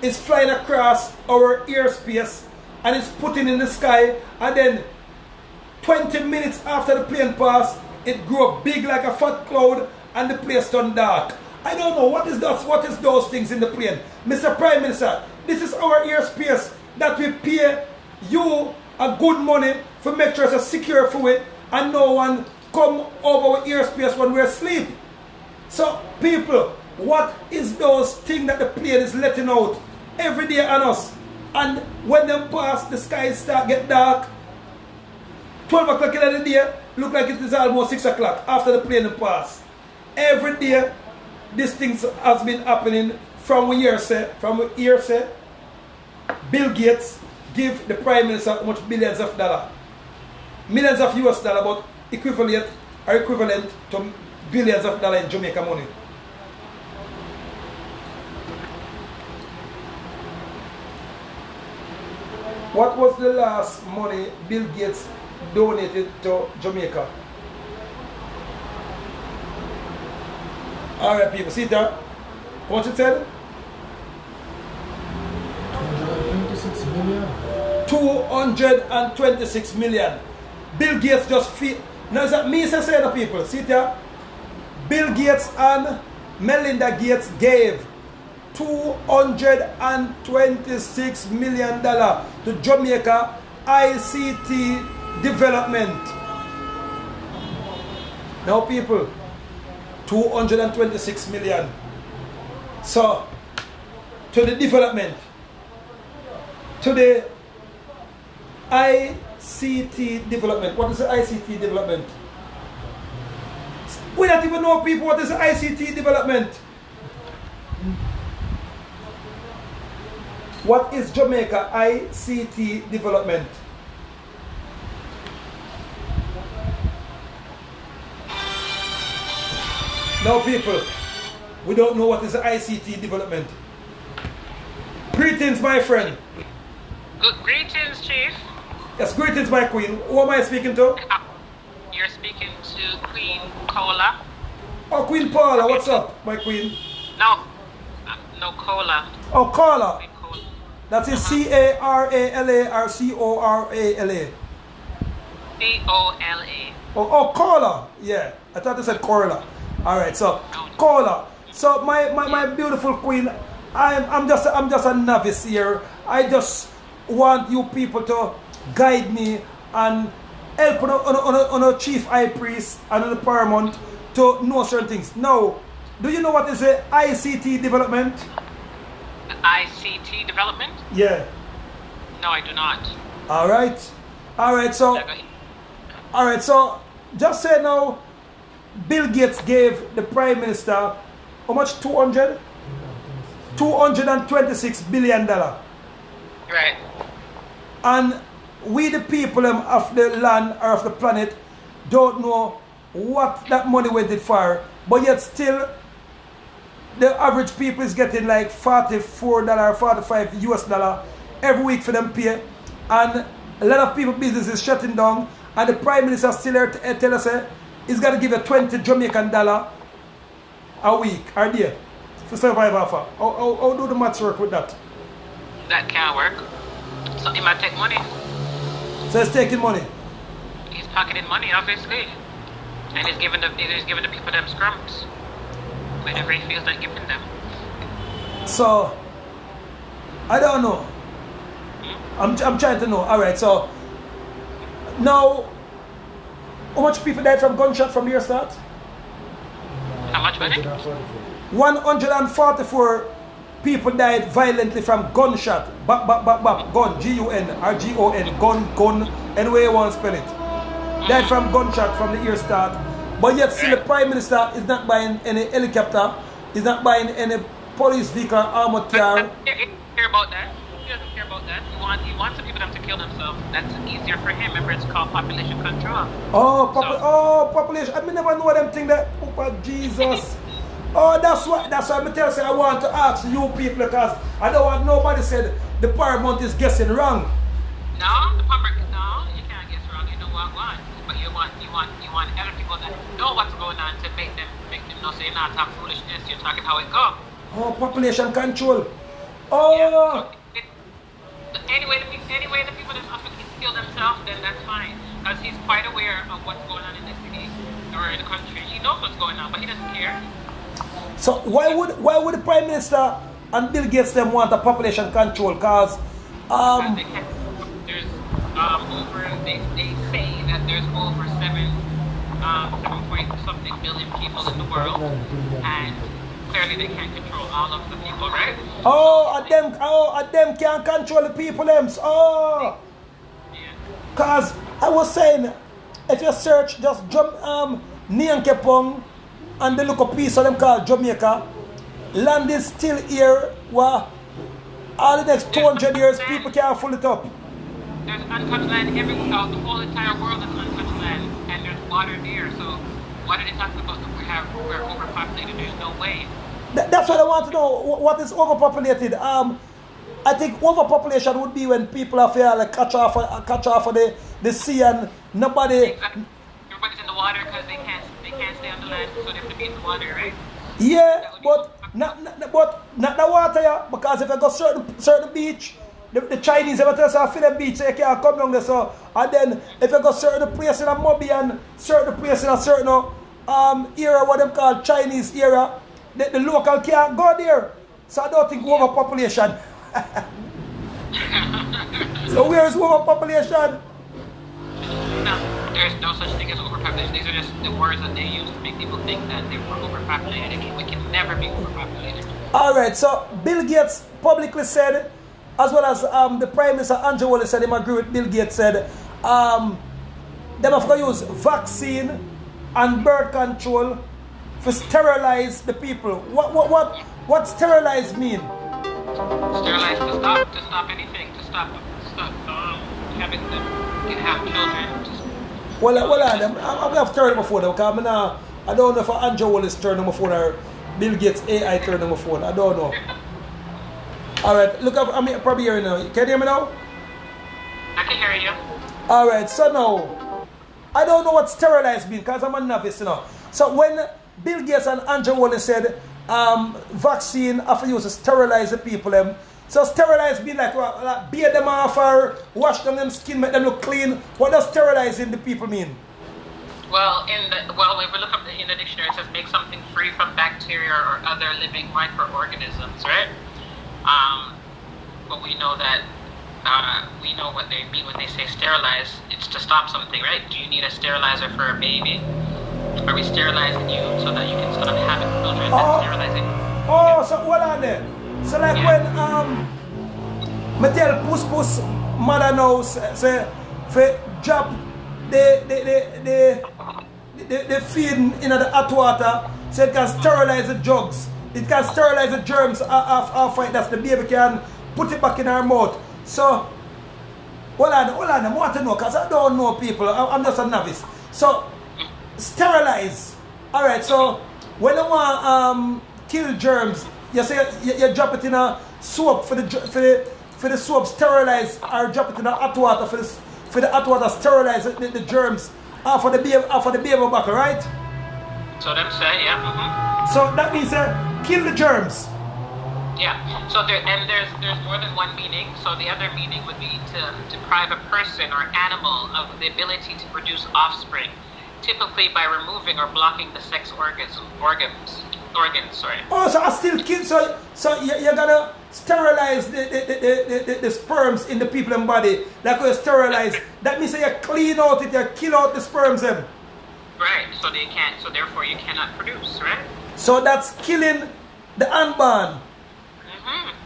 is flying across our airspace and is putting in the sky, and then 20 minutes after the plane pass, it grew big like a fat cloud and the place turned dark? I don't know what is that, what is those things in the plane? Mr. Prime Minister, this is our airspace that we pay you a good money for make sure it's secure for it and no one come over our airspace when we're asleep. So people, what is those things that the plane is letting out every day on us? And when them pass, the skies start get dark. 12 o'clock in the day, look like it is almost 6 o'clock after the plane pass. Every day, these things has been happening from hearsay. Bill Gates give the Prime Minister how much billions of dollars. Millions of US dollars, but equivalent to billions of dollars in Jamaica money. What was the last money Bill Gates donated to Jamaica? Alright people, see that? How much it said? 226 million. 226 million. Bill Gates just feel. Now is that me say the people? See that? Bill Gates and Melinda Gates gave $226 million to Jamaica ICT development. Now people, 226 million. So, to the development, to the ICT development. What is the ICT development? We don't even know people what is the ICT development. What is Jamaica ICT development? Now people, we don't know what is the ICT development. Greetings my friend. Good greetings, Chief. Yes, greetings my queen. Who am I speaking to? You're speaking to Queen Cola. Oh, Queen Paula, what's up, my queen? No, no Cola. Oh, Carla. Queen Cola. That is C-A-R-A-L-A or C-O-R-A-L-A? C-O-L-A. Oh, Carla. Yeah, I thought you said Corla. All right, so Carla. So my beautiful queen, I'm just a novice here. I just want you people to guide me and help on a chief high priest and on the paramount to know certain things. Now, do you know what is the ICT development? ICT development? Yeah. No, I do not. All right. So just say now, Bill Gates gave the Prime Minister how much? $226 billion. Right. And we the people of the land or of the planet don't know what that money went it for, but yet still the average people is getting like $44, $45 US every week for them pay, and a lot of people business is shutting down, and the Prime Minister still here to tell us he's got to give you 20 Jamaican dollar a week or day to survive off of. How do the maths work with that? That can't work. So he might take money. So he's taking money. He's pocketing money, obviously. And he's giving the people them scrums. Whenever he feels like giving them. So I don't know. I'm trying to know. Alright, so now how much people died from gunshot from the year start? How much money? 144 people died violently from gunshot. Gun, G-U-N or G-O-N, gun, any way you want to spell it. Died from gunshot from the year start. But yet still the Prime Minister is not buying any helicopter, is not buying any police vehicle, armored car. Care about that. He doesn't care about that. He wants the people to kill themselves. That's easier for him. Remember, it's called population control. Population. I never know them thing that. Oh, Jesus. That's why I tell you, I want to ask you people because I don't want nobody said the Paramount is guessing wrong. No, you can't guess wrong. You know what one. But you want other people that know what's going on to make them know, so you're not talking foolishness, you're talking how it goes. Population control. Yeah, so anyway, the people that often kill themselves, then that's fine. Because he's quite aware of what's going on in the city or in the country. He knows what's going on, but he doesn't care. So why would the Prime Minister and Bill Gates them want a population control? Because they can't. There's they say that there's over 7 point something billion people in the world, and clearly they can't control all of the people, right? Them can't control the people them. Cause I was saying, if you search just Nyankepong and they look a piece of them called Jamaica, land is still here where all the next 200 years people can't fill it up. There's untouched land everywhere. The whole entire world is untouched land, and there's water there. So what are they talking about? We're overpopulated. There's no way. That's what I want to know. What is overpopulated? I think overpopulation would be when people are here like catch off of the sea and nobody. Exactly. Everybody's in the water because they can't stay on the land, so they have to be in the water, right? Yeah, but not the water, yeah. Because if I go certain beach. The Chinese ever tell us I feel the beach so you can't come down there, so and then if you go certain place in a Mobi and certain place in a certain area what them call Chinese area, the local can't go there. So I don't think overpopulation. So where is overpopulation? No, there's no such thing as overpopulation. These are just the words that they use to make people think that they were overpopulated. We can never be overpopulated. Alright, so Bill Gates publicly said, as well as the Prime Minister Andrew Wallace said, him agree with Bill Gates said, them have to use vaccine and birth control to sterilize the people. What sterilize mean? Sterilize to stop anything, to stop having them have children. Well, I'm going to have to turn my phone because I don't know if Andrew Wallace turned my phone or Bill Gates AI turned my phone. I don't know. Alright, look up, I'm probably hearing now. Can you hear me now? I can hear you. Alright, so now, I don't know what sterilize means because I'm a novice, you know. So when Bill Gates and Andrew Wallace said vaccine have to use to sterilize the people, so sterilize mean like beat them off or wash them skin, make them look clean. What does sterilizing the people mean? Well, if we look up in the dictionary, it says make something free from bacteria or other living microorganisms, right? But we know that we know what they mean when they say sterilize. It's to stop something, right? Do you need a sterilizer for a baby? Are we sterilizing you so that you can stop having children? That's sterilizing. So what are they? So like when me tell Puss mother now say for drop the feeding in the hot water so it can sterilize the drugs. It can sterilize the germs off it. That's the baby can put it back in her mouth. So hold on, I want to know, because I don't know people, I'm just a novice. So, sterilize. Alright, so, when you want kill germs, you say you drop it in a soap for the soap sterilize, or drop it in a hot water for the hot water sterilize the germs for the baby bottle, right? So them say, yeah. So that means kill the germs. Yeah. So there's more than one meaning. So the other meaning would be to deprive a person or animal of the ability to produce offspring, typically by removing or blocking the sex organs. Sorry. Oh, so I still kill. So you're gonna sterilize the sperms in the people's body, like you sterilize. That means that you clean out it, you kill out the sperms them. Right. So they can't. So therefore you cannot produce. Right. So that's killing the unborn.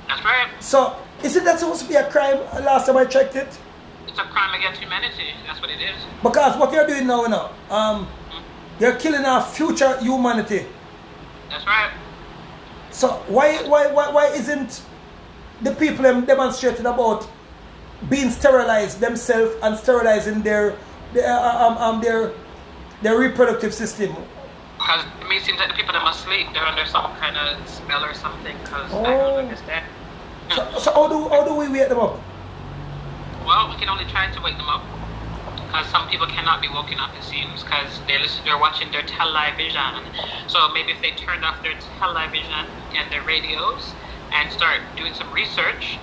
That's right. So isn't that supposed to be a crime? Last time I checked it. It's a crime against humanity. That's what it is. Because what you're doing now, you're killing our future humanity. That's right. So why isn't the people demonstrating about being sterilized themselves and sterilizing their reproductive system? Because it may seem that the people that must sleep, they're under some kind of spell or something. Because I don't understand. So how do we wake them up? Well, we can only try to wake them up. Because some people cannot be woken up, it seems, because they're watching their television. So maybe if they turned off their television and their radios and start doing some research,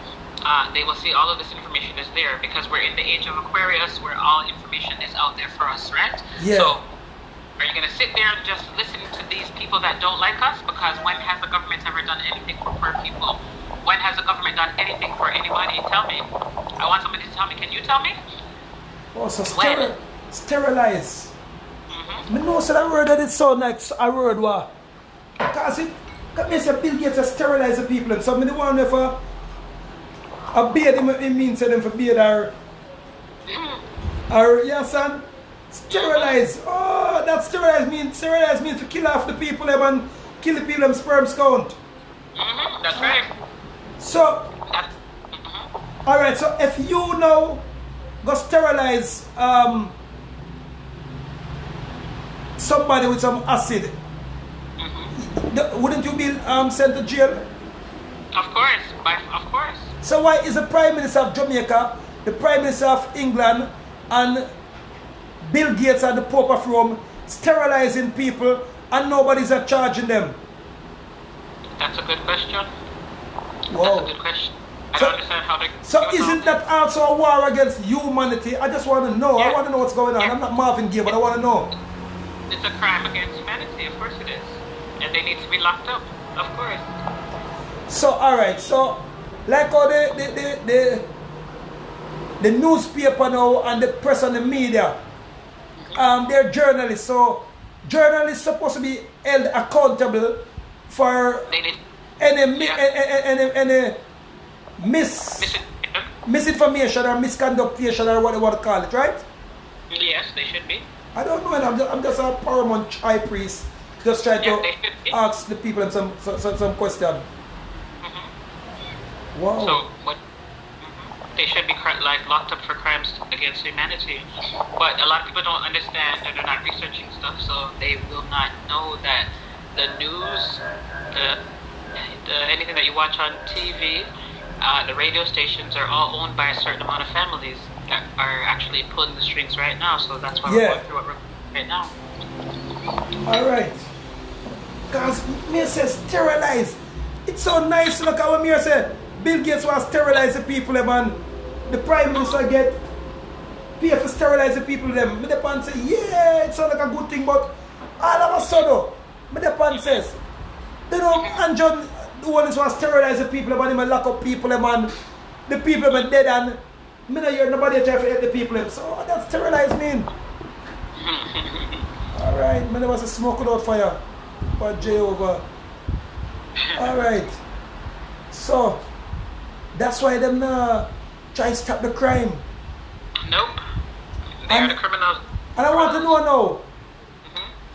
they will see all of this information is there, because we're in the age of Aquarius where all information is out there for us, right? Yeah. So are you going to sit there and just listen to these people that don't like us? Because when has the government ever done anything for poor people? When has the government done anything for anybody? Tell me. I want somebody to tell me. Can you tell me? Oh, so sterilize. I know so that word that it's so nice a word what? Because it means that Bill Gates sterilize the people, and so I don't want if a beard it means to them for beard or yeah, son. Sterilize. Oh, that sterilize means to kill off the people and kill the people sperms count. That's right. So alright, so if you now go sterilize somebody with some acid, wouldn't you be sent to jail? Of course. So why is the Prime Minister of Jamaica, the Prime Minister of England, and Bill Gates and the Pope of Rome sterilizing people and nobody's charging them? That's a good question. Wow. That's a good question. I don't understand how they... So isn't that also a war against humanity? I just want to know. Yeah. I want to know what's going on. Yeah. I'm not Marvin Gaye, but I want to know. It's a crime against humanity, of course it is. And they need to be locked up, of course. So, alright, so like how the newspaper now and the press and the media, they're journalists. So journalists supposed to be held accountable for any misinformation or misconductation or what they want to call it, right? Yes, they should be. I don't know, and I'm just a paramount high priest, just trying to ask the people some question. Wow. So what? They should be locked up for crimes against humanity. But a lot of people don't understand, and they're not researching stuff, so they will not know that the news, anything that you watch on TV, the radio stations are all owned by a certain amount of families that are actually pulling the strings right now. So that's why we're going through what we're going right now. Alright. Because me say sterilize. It's so nice to look at what me say. Bill Gates wants to sterilize the people, man. The Prime Minister get pay for sterilize the people, them. Me depend say, yeah, it sounds like a good thing, but all of a sudden, me depend says, you know, and John, the one who wants to sterilize the people, man, him lock up people, man. The people are dead, and me not hear nobody try to help the people. So what that sterilize mean? Alright, man, there was a smoke without fire. For Jehovah. Alright. So, that's why them try to stop the crime. Nope. They are the criminals. And I want to know now.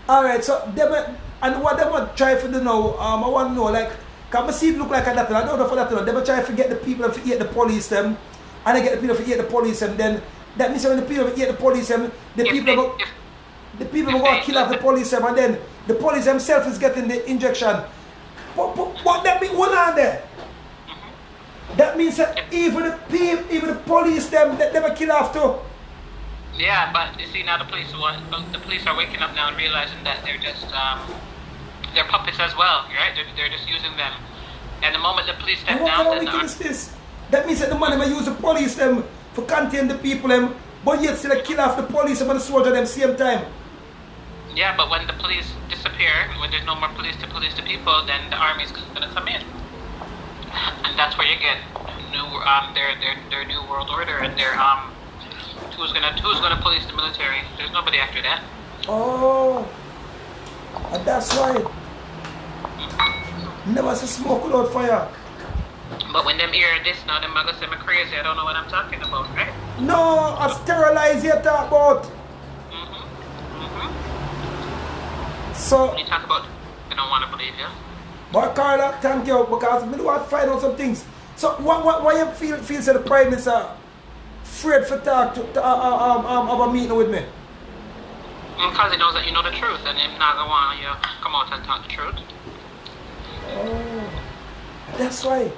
Alright, so them and what they want try to do now, I want to know, like, can I see it look like that? I don't know for that. They try to get the people and get the police them and I get the people to hate the police, and then that means when the people hate the police, the people will go kill off the police, and then the police themselves is getting the injection. What that mean? What on there? That means that even the police them that never kill off too. Yeah, but you see now the police are waking up now and realizing that they're just they're puppets as well, right? They're just using them. And the moment the police step down, then this? That means that the man use the police them for contain the people them, but yet still kill off the police and the soldier them same time. Yeah, but when the police disappear, when there's no more police to police the people, then the army's gonna come in, and that's where you get their new world order and their who's gonna police the military. There's nobody after that. Oh, and that's why. Never see smoke without fire. But when them hear this now, them gonna say me crazy. I don't know what I'm talking about, right? No, I sterilize you talk about. So When you talk about, I don't want to believe you. But Carla, thank you, because I want to find out some things. So why you feel that the Prime Minister afraid for talk to have a meeting with me? Because he knows that you know the truth, and he's not gonna want you to come out and talk the truth. Oh, that's why.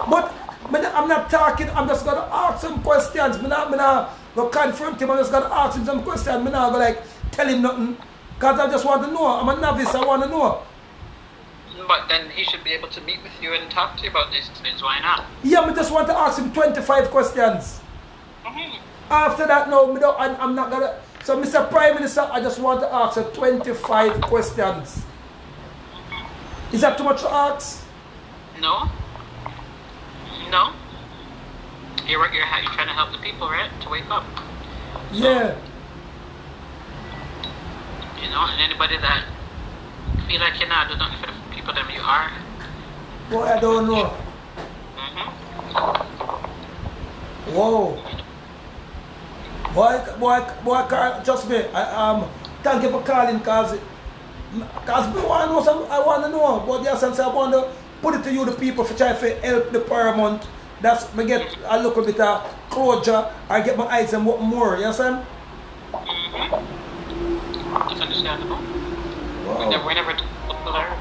But I'm not talking, I'm just going to ask some questions. I'm not going to confront him, I'm just going to ask him some questions. I'm not going to tell him nothing, because I just want to know. I'm a novice, I want to know. But then he should be able to meet with you and talk to you about these things, why not? Yeah, I just want to ask him 25 questions. After that, no, I'm not going to. So, Mr. Prime Minister, I just want to ask him 25 questions. Is that too much to ask? No. No. You're trying to help the people, right? To wake up. So, Yeah. You know, and anybody that feel like you're not doing nothing for the people that you are. Boy, I don't know. Whoa. Boy, Carl, just me. Thank you for calling, cause I want to know. But yes, I want to put it to you, the people, for trying to help the Paramount. That's me get a little bit of closure. I get my eyes and what more. You understand? That's understandable. Wow. We never learn.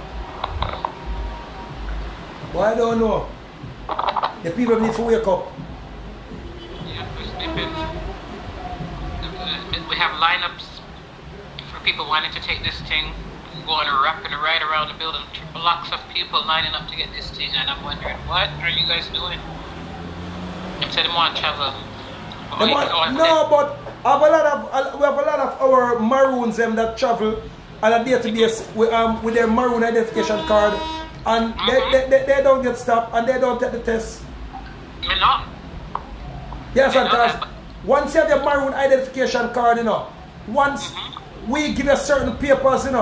Well, I don't know. The people need to wake up. Yeah, we have lineups for people wanting to take this thing, going wrapping right around the building, blocks of people lining up to get this thing, and I'm wondering, what are you guys doing? Instead of want to travel. No, but we have a lot of our maroons that travel on a database with their maroon identification card, and they don't get stopped and they don't take the test. Me not. Yes, because once you have your maroon identification card, once we give you certain papers, and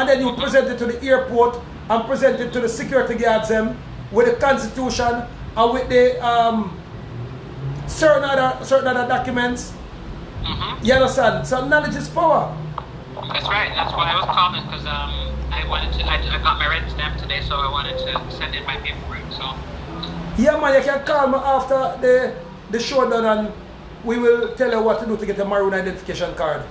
then you present it to the airport and present it to the security guards with the constitution and with the certain other documents. You understand? So knowledge is power. That's right. That's why I was calling, because I got my red stamp today, so I wanted to send in my paperwork. So yeah, man, you can call me after the show done, and we will tell you what to do to get a maroon identification card.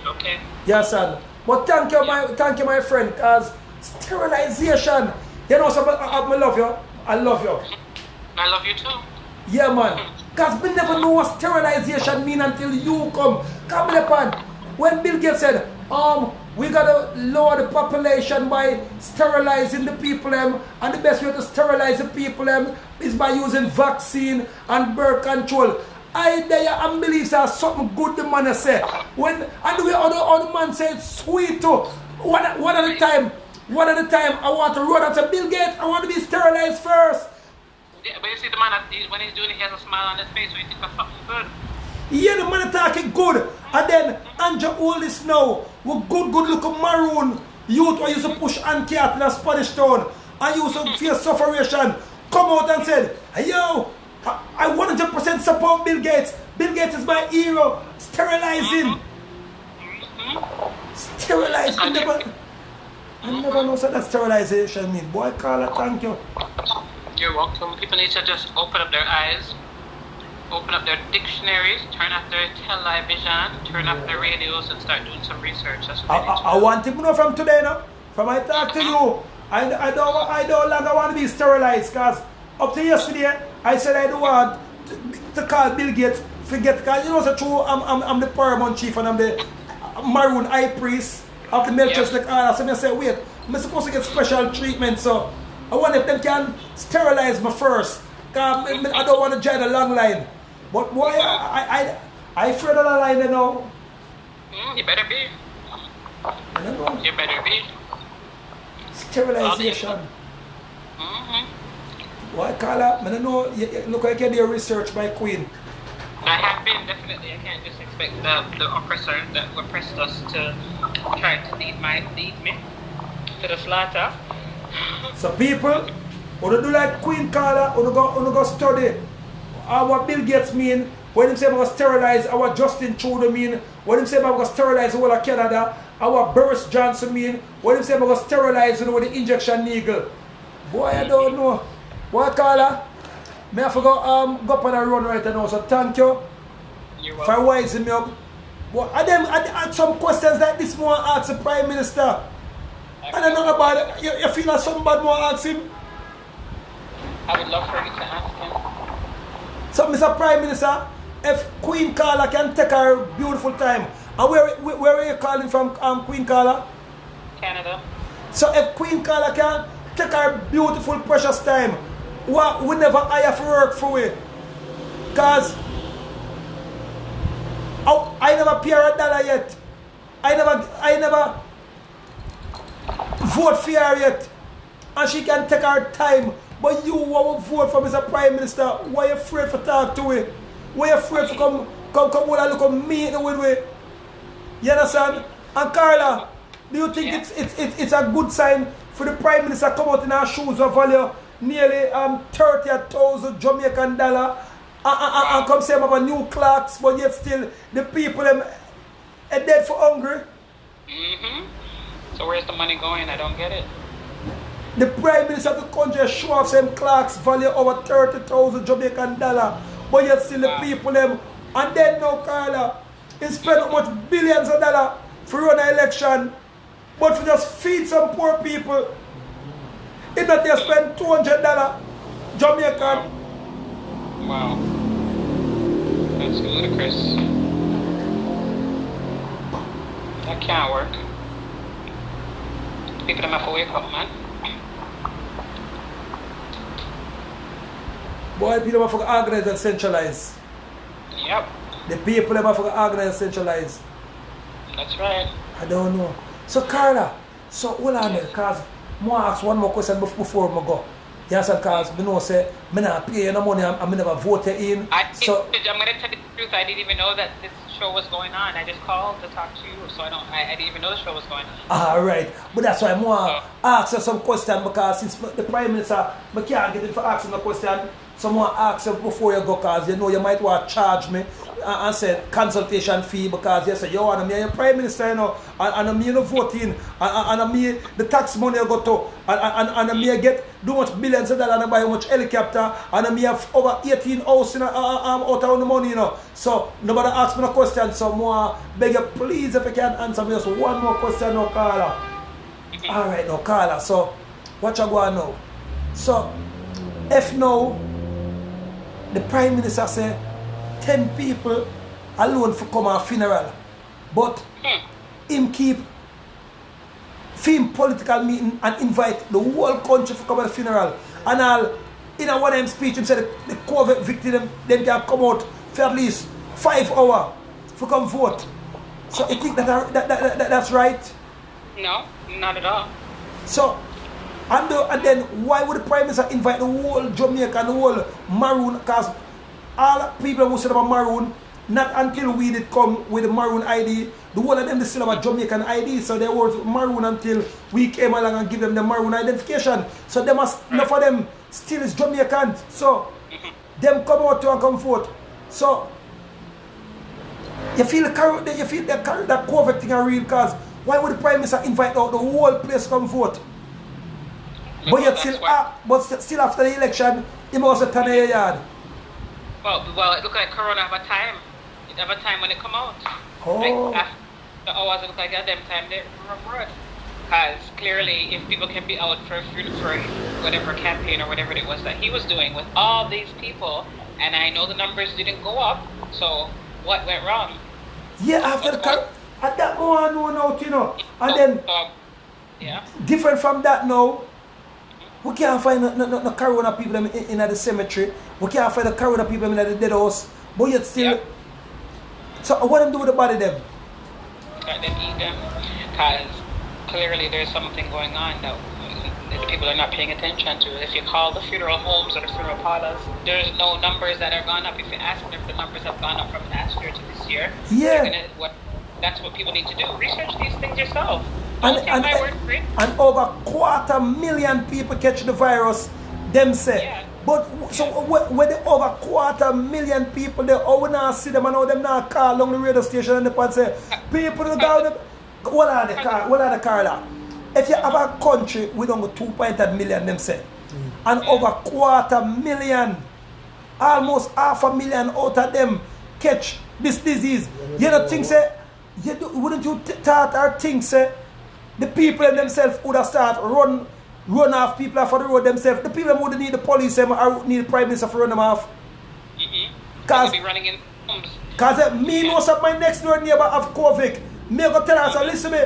Okay. Yes, son. But thank you, my friend, because sterilization. So I love you. I love you. I love you too. Yeah, man. Because we never know what sterilization mean until you come. Come upon. When Bill Gates said, we gotta lower the population by sterilizing the people and the best way to sterilize the people is by using vaccine and birth control. I there and believe that's something good the man say. When and the way other man said sweet too. One at a time I want to run out to Bill Gates, I want to be sterilized first. Yeah, but you see the man when he's doing it, he has a smile on his face, so he thinks that's something good. Yeah, the man talking good. And then Andrew all this now with good looking maroon youth who used to push anti-cat in a Spanish town and used to feel sufferation come out and said, hey, yo, I 100% support Bill Gates. Bill Gates is my hero. Sterilizing. Sterilizing. I never know what that sterilization means. Boy, Carla, thank you. You're welcome. People need to just open up their eyes, open up their dictionaries, turn off their television, turn off their radios, and start doing some research. That's what they need to I do. want to know from today, no? From I talk to you, I don't longer want to be sterilized, because up to yesterday, I said I don't want to call Bill Gates, forget, because you know it's true, I'm the paramount chief and I'm the maroon high priest of the Melchizedek order. So I say, wait, I'm supposed to get special treatment, so I wonder if them can sterilize me first, because I don't want to join the long line. But boy, I afraid of the line, you know. You better be. I don't know. You better be. Sterilization. Why, Carla? I don't know. Look like you do your research, my queen. I have been, definitely. I can't just expect the oppressor that oppressed us to try to lead me to the slaughter. So people, who do like Queen Carla, who go study what Bill Gates mean, when him say about sterilize our Justin Trudeau mean, when him say about sterilize the whole of Canada, our Boris Johnson mean, when him say about sterilize with the injection needle. Boy, I don't know. Boy, Carla, may I forgot go up on a run right now, so thank you for wising me up. But I had some questions like this more ask the Prime Minister. I don't know about it. You feel like somebody more ask him? I would love for you to ask him. So, Mr. Prime Minister, if Queen Carla can take her beautiful time, and where are you calling from, Queen Carla? Canada. So, if Queen Carla can take her beautiful, precious time, what we never hire for work for it? Because I never pay her $1 yet. I never vote for her yet. And she can take her time. But you want to vote for Mr. Prime Minister, why are you afraid to talk to it? Why are you afraid to come with a look of meeting with me? You understand? And Carla, do you think it's a good sign for the Prime Minister come out in our shoes of value nearly 30,000 Jamaican dollar and come say about new clocks, but yet still the people are dead for hungry? So where's the money going? I don't get it. The Prime Minister of the country show off some clocks value over 30,000 Jamaican dollar, but yet still the people them. And then now, Carla, he spend how much billions of dollars for run an election, but for just feed some poor people. If not, they spend $200 Jamaican. Wow. That's ludicrous. That can't work. People don't have to wake up, man. Boy, people have to organize and centralize. Yep. The people have to organize and centralize. That's right. I don't know. So, Carla, so hold on there, because I ask one more question before I go. Yes, because I know say I not pay no money and I never voted in. I'm So going to tell you the truth. I didn't even know that this show was going on. I just called to talk to you, so I didn't even know the show was going on. alright. But that's why I want to ask you some question, because since the Prime Minister, I can't get him for asking the question. So I want to ask you before you go, because you know you might want to charge me and say consultation fee, because you say you want me your Prime Minister, you know, and me voting, and me the tax money I go to, and me get do much billions of dollars and buy much helicopter, and me have over 18 houses out of the money, you know. So nobody ask me no question, so I want to beg you please if you can answer me just one more question now, Carla. Alright now, Carla, so what you going now? So if now the Prime Minister say 10 people alone for come a funeral, but him keep film political meeting and invite the whole country for come at the funeral, and all in a one of them speech him said the COVID victim them can come out for at least 5 hours for come vote. So you think that's right? No, not at all. So and then why would the Prime Minister invite the whole Jamaica and the whole maroon? Because all people who said about maroon, not until we did come with the maroon ID, the whole of them they still have a Jamaican ID, so they were maroon until we came along and give them the maroon identification. So they must enough of them still is Jamaican. So them come out to and come vote. So you feel that COVID thing are real, because why would the Prime Minister invite out the whole place to come vote? But yet still after the election, he must have turned your yard. Well, it looked like Corona have a time. It have a time when it come out. Oh. Like after the hours, it look like at them time they run. Because clearly, if people can be out for whatever campaign or whatever it was that he was doing with all these people, and I know the numbers didn't go up, so what went wrong? Yeah, after the at that one out, you know. And then yeah. Different from that now, we can't find no corona people in the cemetery. We can't find the corona people in the dead house. But yet still, so what them do with the body them? Let them eat them. Because clearly there's something going on that the people are not paying attention to. If you call the funeral homes or the funeral parlors, there's no numbers that are gone up. If you ask them if the numbers have gone up from last year to this year, that's what people need to do. Research these things yourself. Don't take my word for it. And over 250,000 people catch the virus, them say. Yeah. But so when the over 250,000 people there, how we not see them and how them not call on the radio station and the say, people go down what are the car? If you have a country with only 2.8 million, them say, and over 250,000, almost 500,000 out of them catch this disease. You don't think say, wouldn't you thought or think say, the people themselves would have start run off people off the road themselves. The people would need the police or need the prime minister to run them off. Because be running in homes. Because me knows that my next door neighbor have COVID. Me go tell her, so listen me.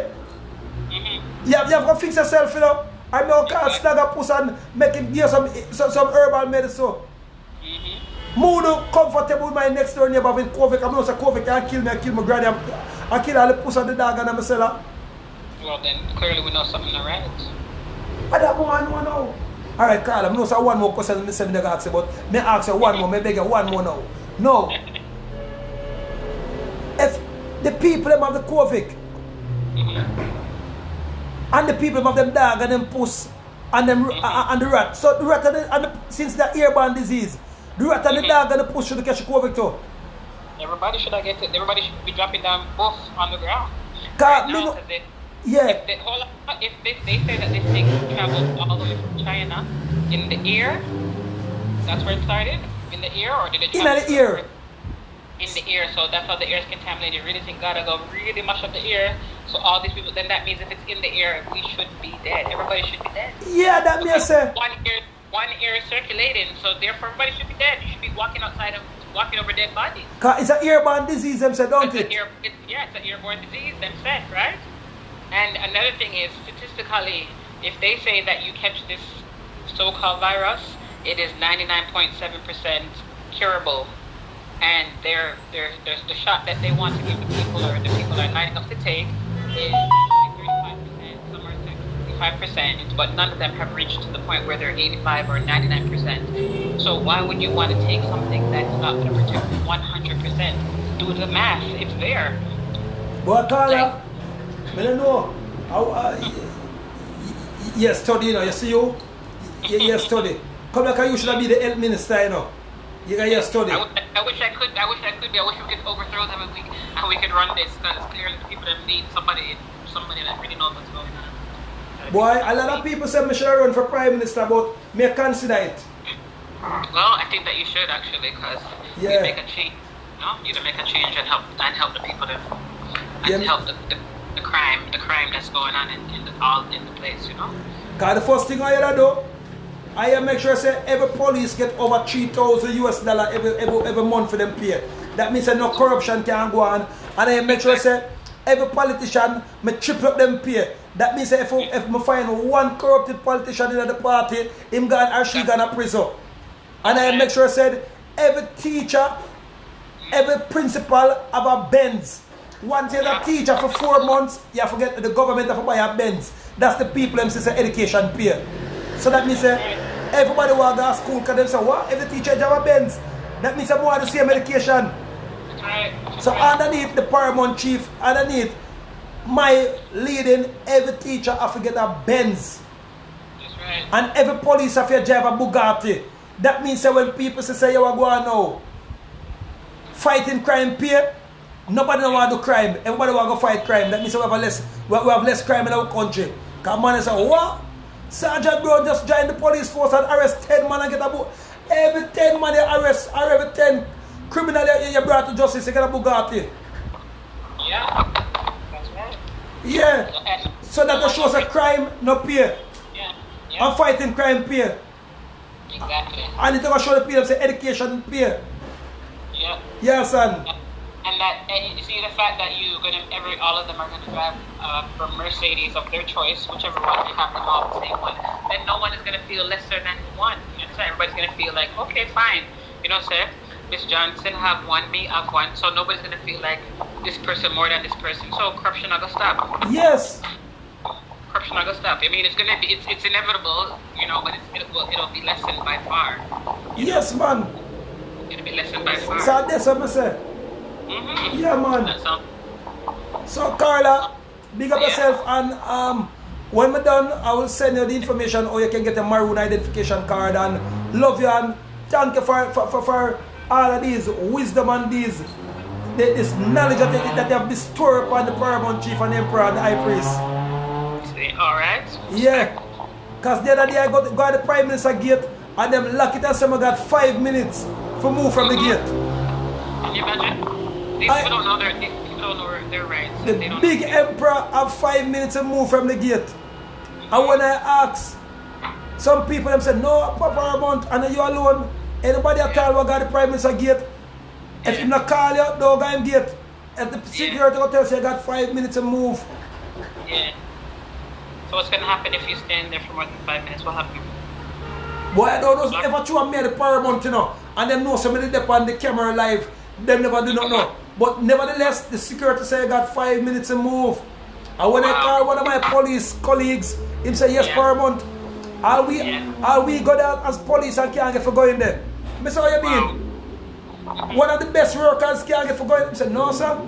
You have to fix yourself, you know. I know can't snag a puss and make it give some herbal medicine. More comfortable with my next door neighbor with COVID. I know so COVID can't kill me, I kill my granny, I kill all the puss and the dog and the cellar. Well then clearly we know something is right. I don't want to know. Alright, Carl, I know so one more question I said ask you, but me ask you one more, me beg you one more now. No. If the people them have the COVID and the people have them dog and them puss and them and the rat. So the rat since the airborne disease, the rat and the dog and the puss should catch COVID too. Everybody should get it. Everybody should be dropping down both on the ground. If they say that this thing traveled all the way from China in the ear, that's where it started? In the ear, or did it travel? In the ear. In the ear, so that's how the ear is contaminated. Really think God go really mush up the ear. So all these people, then that means if it's in the ear, we should be dead. Everybody should be dead. Yeah, that means say. One ear is circulating, so therefore everybody should be dead. You should be walking outside and walking over dead bodies. Cause it's an airborne disease, them said, don't it? It's an airborne disease, them said, right? And another thing is, statistically, if they say that you catch this so-called virus, it is 99.7% curable. And the shot that they want to give the people, or the people are lining up to take, is like 35%, some are 65%, but none of them have reached to the point where they're 85 or 99%. So why would you want to take something that's not going to protect 100%? Do the math, it's there. But Carla, I don't know. Yes, study, you know, you see you? Yes, study. Come like you should be the health minister, you know. You got your study. I wish I could be. I wish we could overthrow them and we could run this, because clearly the people that need somebody that really knows what's going on. Boy, a lot of people say I should run for prime minister, but may I consider it. Well, I think that you should actually, because you make a change. No, you to make a change and help the people to help the crime that's going on in the place, you know. Cause the first thing I do, I make sure say every police get over $3,000 every month for them pay. That means no corruption can go on. And I make sure say every politician me triple up them pay. That means if I find one corrupted politician in the party, him gone or she gone to prison. And I make sure say every teacher, every principal have a Benz. Once you're a teacher for 4 months, you forget the government have to buy a Benz. That's the people them say education pay. So that means everybody will go to school because they say, what? Every teacher have a Benz. That means I'm more the same education. So underneath the paramount chief, underneath my leading, every teacher have to get a Benz. And every police have to drive a Bugatti. That means that when people say you are going now, fighting crime pay, nobody want to do crime. Everybody want to fight crime. That means we have less crime in our country. Because man say, what? Sergeant Brown just joined the police force and arrest 10 man and get a book. Every 10 man you arrest, or every 10 criminal you brought to justice, you get a Bugatti. Yeah, that's right. Yeah. So that shows a crime no pay. Yeah. And fighting crime pay. Exactly. And it will show the people say education pay. Yeah. Yeah, son. And you see the fact that all of them are gonna drive from Mercedes of their choice, whichever one they happen to all the same one. Then no one is gonna feel lesser than one. You know, so everybody's gonna feel like, okay, fine. You know, say Miss Johnson have one, me have one, so nobody's gonna feel like this person more than this person. So corruption not gonna stop. Yes. Corruption not gonna stop. I mean, it's inevitable, you know, but it'll be lessened by far. Yes, man. It'll be lessened by far. So that's what I say. Yeah, man. So Carla, big up yourself, and when we're done, I will send you the information how you can get a maroon identification card, and love you and thank you for all of these wisdom and this knowledge that they have bestowed upon the paramount chief and emperor and the high priest. Alright. Yeah. Because the other day I got the prime minister gate and them lock it and say I got 5 minutes to move from the gate. Can you imagine? These people don't know their rights. The big emperor have 5 minutes to move from the gate. And when I ask some people, them say, no, Papa Ramont, and you alone. Anybody at all who got the prime minister gate, if he not call you, don't go him gate. If the security will tell you you got 5 minutes to move. Yeah. So what's going to happen if you stand there for more than 5 minutes? What happens? Boy, I don't know if I try me the paramount, you know, and them know somebody there on the camera live, them never do not know. But nevertheless, the security say I got 5 minutes to move. And when I call one of my police colleagues, him say, yes, paramount. Are we go there as police and can't get for going there? I say, what you mean? One of the best workers can't get for going there. I say, no, sir.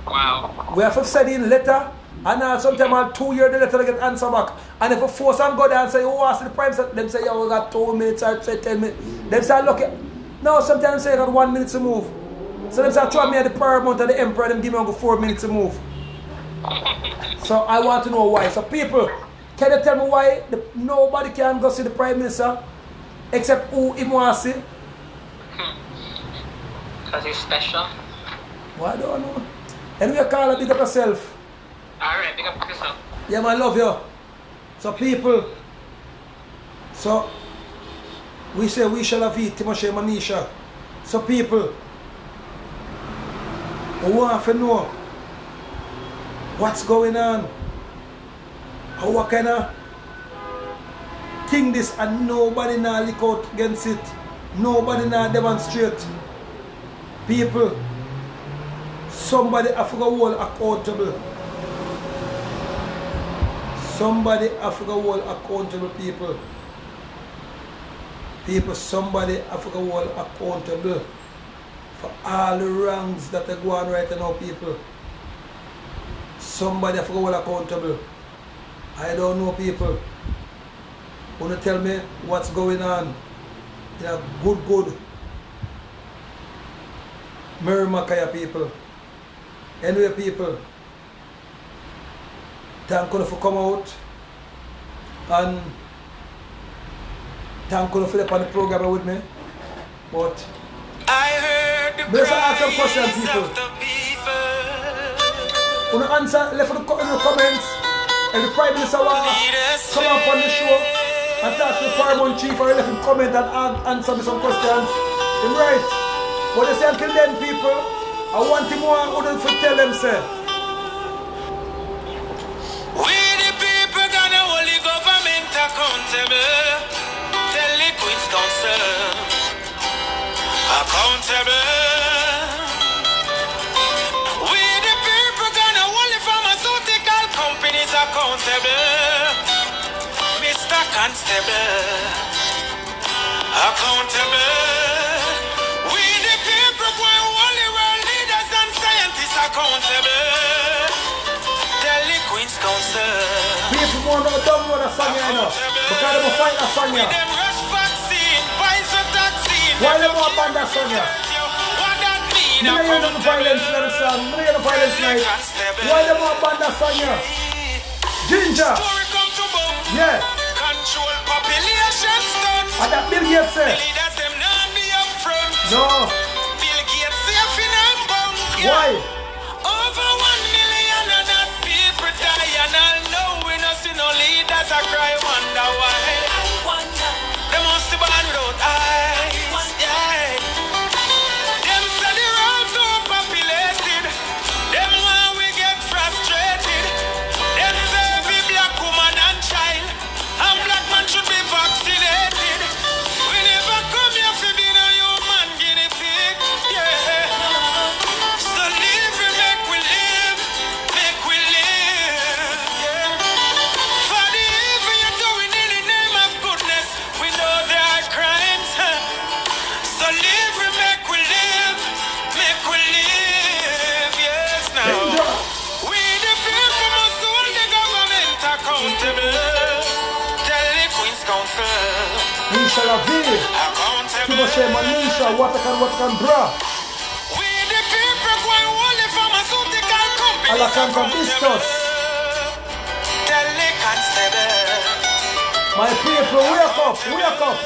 Wow. We have to send in letter, and sometimes 2 years the letter to get answer back. And if we force them go there and say, oh, ask the prime minister, them say, yeah, we got 2 minutes or 10 minutes. Them say, look, no, sometimes say I got 1 minute to move. So them say, try me at the paramount and the emperor, them give me 4 minutes to move. So I want to know why. So people, can you tell me why nobody can go see the prime minister except who he wants to see? Because he's special. Well, I don't know. Anyway, Carla, big up yourself. Alright, big up yourself. Yeah, man, love you. So people, so we say we shall have eat Timoshe Manisha. So people who want to know what's going on, how what kind of thing this, and nobody now look out against it, nobody now demonstrate. People, somebody have to hold accountable. Somebody have to hold accountable, people. People, somebody have to hold accountable for all the wrongs that are going on right now, people. Somebody have to hold accountable. I don't know, people. Want to tell me what's going on? Yeah, good. Mirimakaya, people. Anyway, people, thank you for coming out, and thank you for the program with me. But I heard the let's ask some questions, people. of the people. Want to answer? Left in the comments. And the prime minister will come up on the show and talk to the paramount chief, or left in comment and answer me some questions. I'm right. But they say until then, people, I want him more to tell them, say. We the people gonna hold the government accountable. Tell the Queen's Council accountable. We the people gonna hold the pharmaceutical companies accountable. Mr. Constable accountable. We the people going hold the world leaders and scientists accountable. People want to don't know the song, you know, because they will fight that song. Why they want to ban that song? You know you're not the violence in the song. You know you're the violence night. Why they want to ban that song? Ginger. Yeah. Manipulation stunts. And that Bill Gates The said, leaders them not be upfront. no. Bill Gates safe in a bunk. Why? Over 1 million and that people die. And I know we no see no leaders I cry. Wonder why. They must be born without eyes. Yeah. Them say the road too populated. Them want we get frustrated. Them say every black woman and child and black man should be vaccinated. We never come here to be no human guinea pig. Yeah. So live we make we live. Make we live. Yeah. For the evil you're doing in the name of goodness, we know there are crimes. So live we make we live. Make we live. Yes now. Danger. We the people must hold the government accountable. Tell the Queen's Council Nisha la vie. accountable. Timoche Manisha, what can bra. We the people go and hold the pharmaceutical companies Alla can accountable. conquistos. Tell the constable. My people, wake up, wake up.